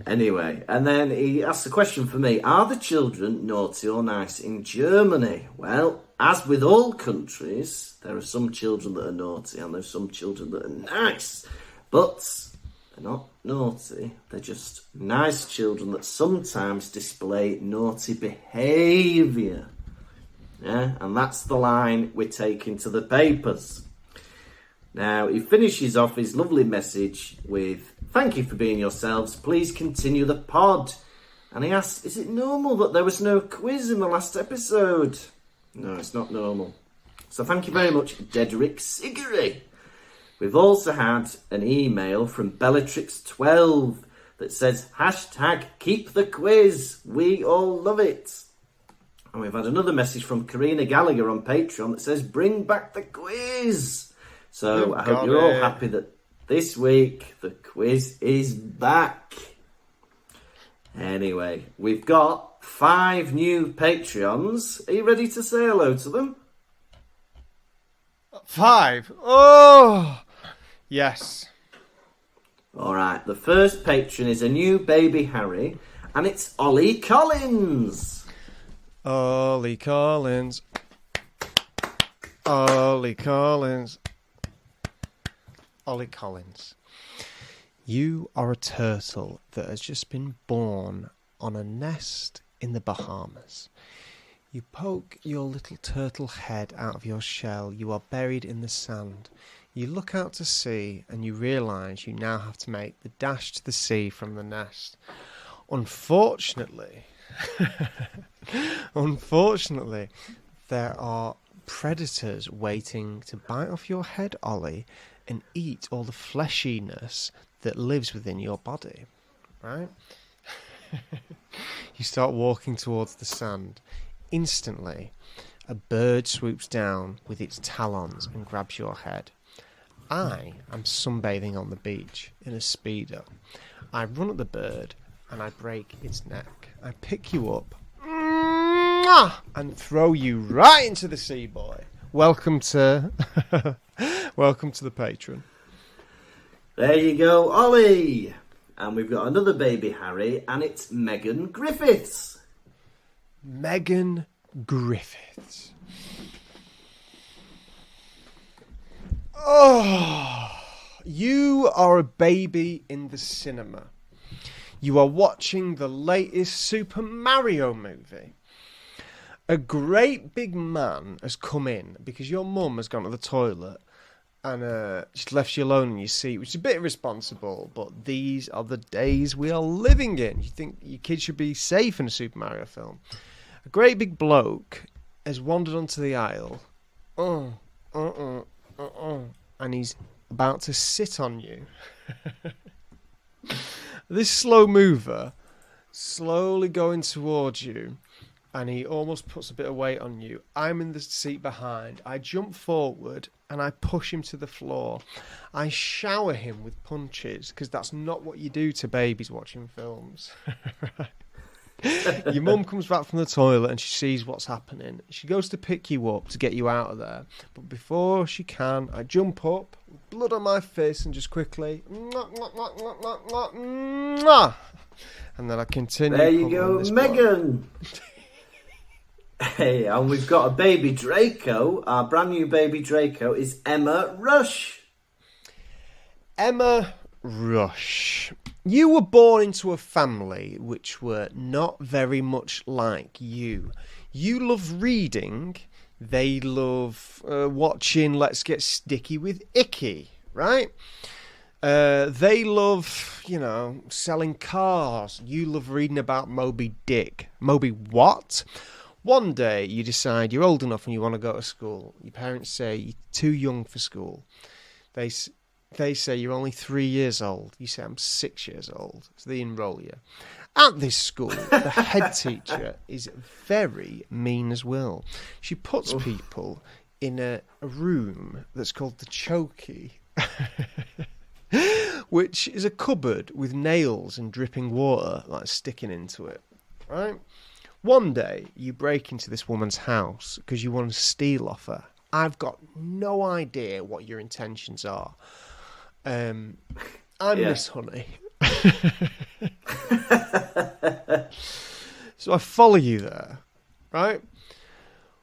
Anyway, and then he asks a question for me. Are the children naughty or nice in Germany? Well, as with all countries, there are some children that are naughty and there's some children that are nice. But they're not naughty. They're just nice children that sometimes display naughty behaviour. Yeah, and that's the line we're taking to the papers. Now, he finishes off his lovely message with, "Thank you for being yourselves. Please continue the pod." And he asks, is it normal that there was no quiz in the last episode? No, it's not normal. So thank you very much, Dedrick Siggery. We've also had an email from Bellatrix12 that says, #keep the quiz. We all love it. And we've had another message from Karina Gallagher on Patreon that says, bring back the quiz. So I hope you're all happy that this week the quiz is back. Anyway, we've got 5 new Patreons. Are you ready to say hello to them? 5? Oh, yes. All right, the first patron is a new baby Harry, and it's Ollie Collins. Ollie Collins. Ollie Collins. Ollie Collins. You are a turtle that has just been born on a nest in the Bahamas. You poke your little turtle head out of your shell. You are buried in the sand. You look out to sea and you realise you now have to make the dash to the sea from the nest. Unfortunately, there are predators waiting to bite off your head, Ollie, and eat all the fleshiness that lives within your body, right? You start walking towards the sand. Instantly, a bird swoops down with its talons and grabs your head. I am sunbathing on the beach in a Speedo. I run at the bird and I break its neck. I pick you up and throw you right into the sea, boy. Welcome to the patron. There you go, Ollie. And we've got another baby Harry, and it's Megan Griffiths. Megan Griffiths. Oh, you are a baby in the cinema. You are watching the latest Super Mario movie. A great big man has come in because your mum has gone to the toilet and she's left you alone in your seat, which is a bit irresponsible, but these are the days we are living in. You think your kids should be safe in a Super Mario film. A great big bloke has wandered onto the aisle, and he's about to sit on you. This slow mover, slowly going towards you, and he almost puts a bit of weight on you. I'm in the seat behind. I jump forward and I push him to the floor. I shower him with punches, because that's not what you do to babies watching films. Your mum comes back from the toilet and she sees what's happening. She goes to pick you up to get you out of there. But before she can, I jump up, blood on my face, and just quickly... And then I continue. There you go, Megan. Hey, and we've got a baby Draco. Our brand new baby Draco is Emma Rush. Emma Rush. You were born into a family which were not very much like you. You love reading. They love watching Let's Get Sticky with Icky, right? They love, selling cars. You love reading about Moby Dick. Moby what? One day you decide you're old enough and you want to go to school. Your parents say you're too young for school. They say you're only 3 years old. You say I'm 6 years old. So they enroll you. At this school, the head teacher is very mean as well. She puts people in a room that's called the chokey, which is a cupboard with nails and dripping water sticking into it, right? One day, you break into this woman's house because you want to steal off her. I've got no idea what your intentions are. I'm Miss Honey. So I follow you there, right?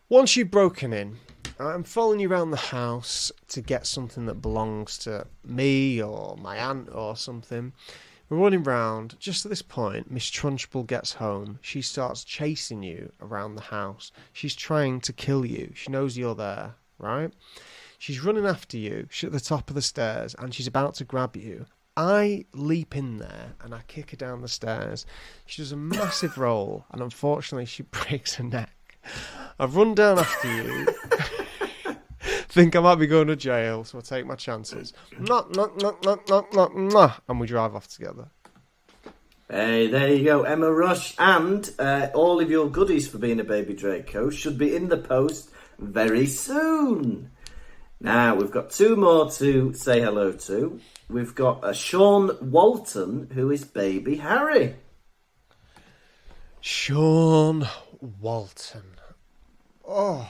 Once you've broken in, I'm following you around the house to get something that belongs to me or my aunt or something. We're running round. Just at this point, Miss Trunchbull gets home. She starts chasing you around the house. She's trying to kill you. She knows you're there, right? She's running after you. She's at the top of the stairs, and she's about to grab you. I leap in there, and I kick her down the stairs. She does a massive roll, and unfortunately, she breaks her neck. I run down after you. Think I might be going to jail, so I take my chances. And we drive off together. Hey, there you go, Emma Rush. And all of your goodies for being a baby Draco should be in the post very soon. Now, we've got two more to say hello to. We've got Sean Walton, who is baby Harry. Sean Walton. Oh.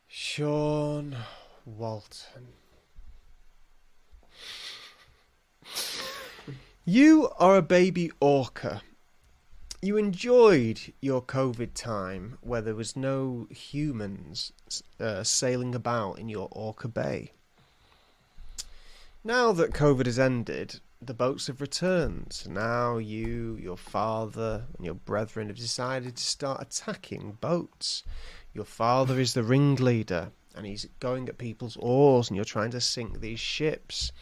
Sean Walton. You are a baby orca. You enjoyed your COVID time where there was no humans sailing about in your orca bay. Now that COVID has ended, the boats have returned. So now you, your father, and your brethren have decided to start attacking boats. Your father is the ringleader, and he's going at people's oars, and you're trying to sink these ships.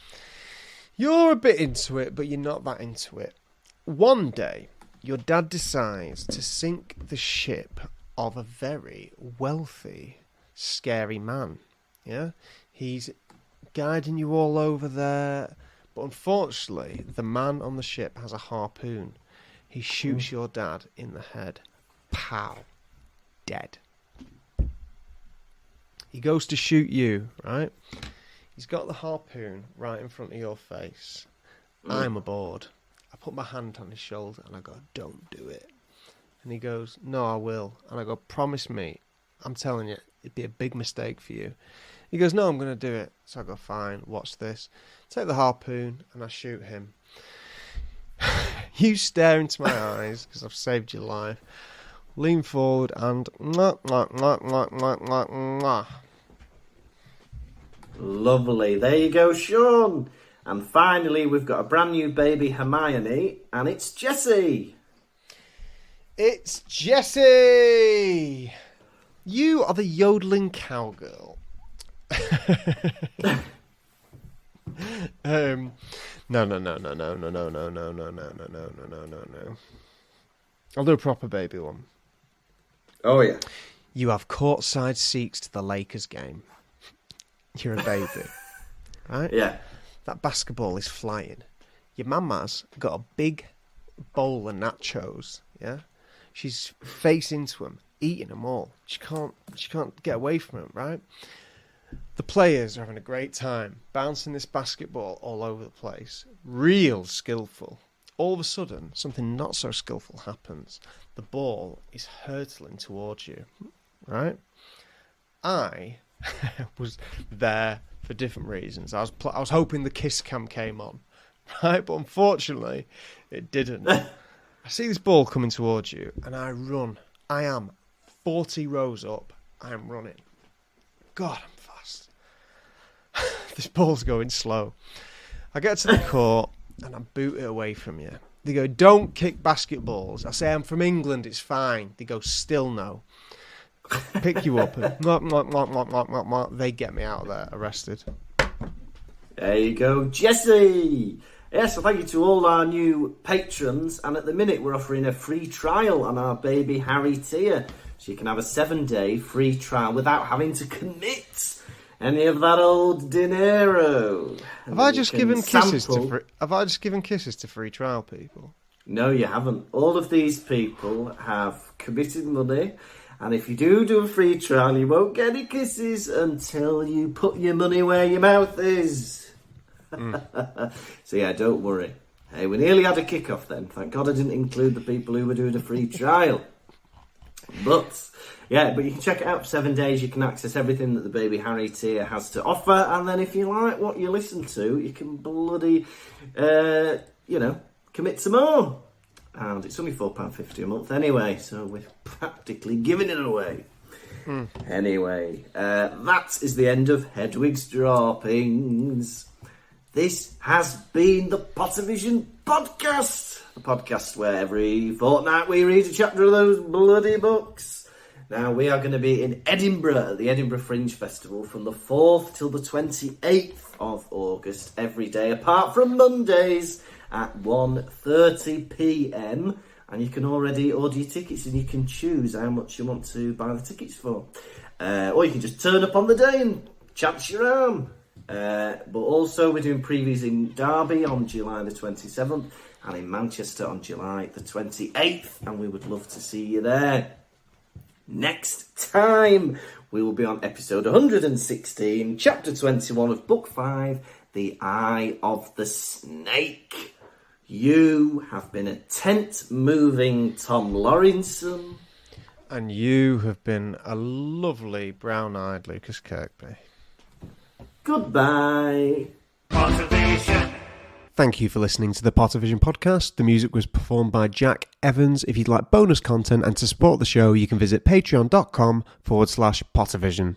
You're a bit into it, but you're not that into it. One day, your dad decides to sink the ship of a very wealthy, scary man. Yeah? He's guiding you all over there, but unfortunately, the man on the ship has a harpoon. He shoots your dad in the head. Pow. Dead. He goes to shoot you, right? He's got the harpoon right in front of your face. I'm aboard. I put my hand on his shoulder and I go, don't do it. And he goes, no, I will. And I go, promise me. I'm telling you, it'd be a big mistake for you. He goes, no, I'm going to do it. So I go, fine, watch this. Take the harpoon and I shoot him. You stare into my eyes because I've saved your life. Lean forward and Lovely. There you go, Sean. And finally, we've got a brand new baby Hermione, and it's Jessie. It's Jessie! You are the yodeling cowgirl. No. I'll do a proper baby one. Oh, yeah. You have courtside seats to the Lakers game. You're a baby. Right? Yeah. That basketball is flying. Your mama's got a big bowl of nachos, yeah? She's face into them, eating them all. She can't get away from them, right? The players are having a great time, bouncing this basketball all over the place. Real skillful. All of a sudden, something not so skillful happens. The ball is hurtling towards you, right? I was there for different reasons. I was hoping the kiss cam came on, right? But unfortunately, it didn't. I see this ball coming towards you, and I run. I am 40 rows up. I am running. God, I'm fast. This ball's going slow. I get to the court, and I boot it away from you. They go, don't kick basketballs. I say, I'm from England, it's fine. They go, still no. Pick you up, and they get me out of there, arrested. There you go, Jessie. Yes, well, thank you to all our new patrons. And at the minute, we're offering a free trial on our baby Harry tier. So you can have a 7-day free trial without having to commit any of that old dinero. Have I just given kisses to free trial people? No, you haven't. All of these people have committed money. And if you do a free trial, you won't get any kisses until you put your money where your mouth is. So yeah, don't worry. Hey, we nearly had a kick-off then. Thank God I didn't include the people who were doing a free trial. But you can check it out for 7 days. You can access everything that the Baby Harry tier has to offer. And then if you like what you listen to, you can bloody, commit some more. And it's only £4.50 a month anyway, so we're practically giving it away. Anyway, that is the end of Hedwig's Droppings. This has been the Pottervision podcast. The podcast where every fortnight we read a chapter of those bloody books. Now, we are going to be in Edinburgh at the Edinburgh Fringe Festival from the 4th till the 28th of August every day, apart from Mondays at 1:30 p.m. And you can already order your tickets and you can choose how much you want to buy the tickets for. Or you can just turn up on the day and chance your arm. But also we're doing previews in Derby on July the 27th and in Manchester on July the 28th. And we would love to see you there. Next time we will be on episode 116, chapter 21 of book 5, The Eye of the Snake. You have been a tent-moving Tom Lawrenson. And you have been a lovely brown-eyed Lukas Kirkby. Goodbye. Pottervision. Thank you for listening to the Pottervision podcast. The music was performed by Jack Evans. If you'd like bonus content and to support the show, you can visit patreon.com/Pottervision.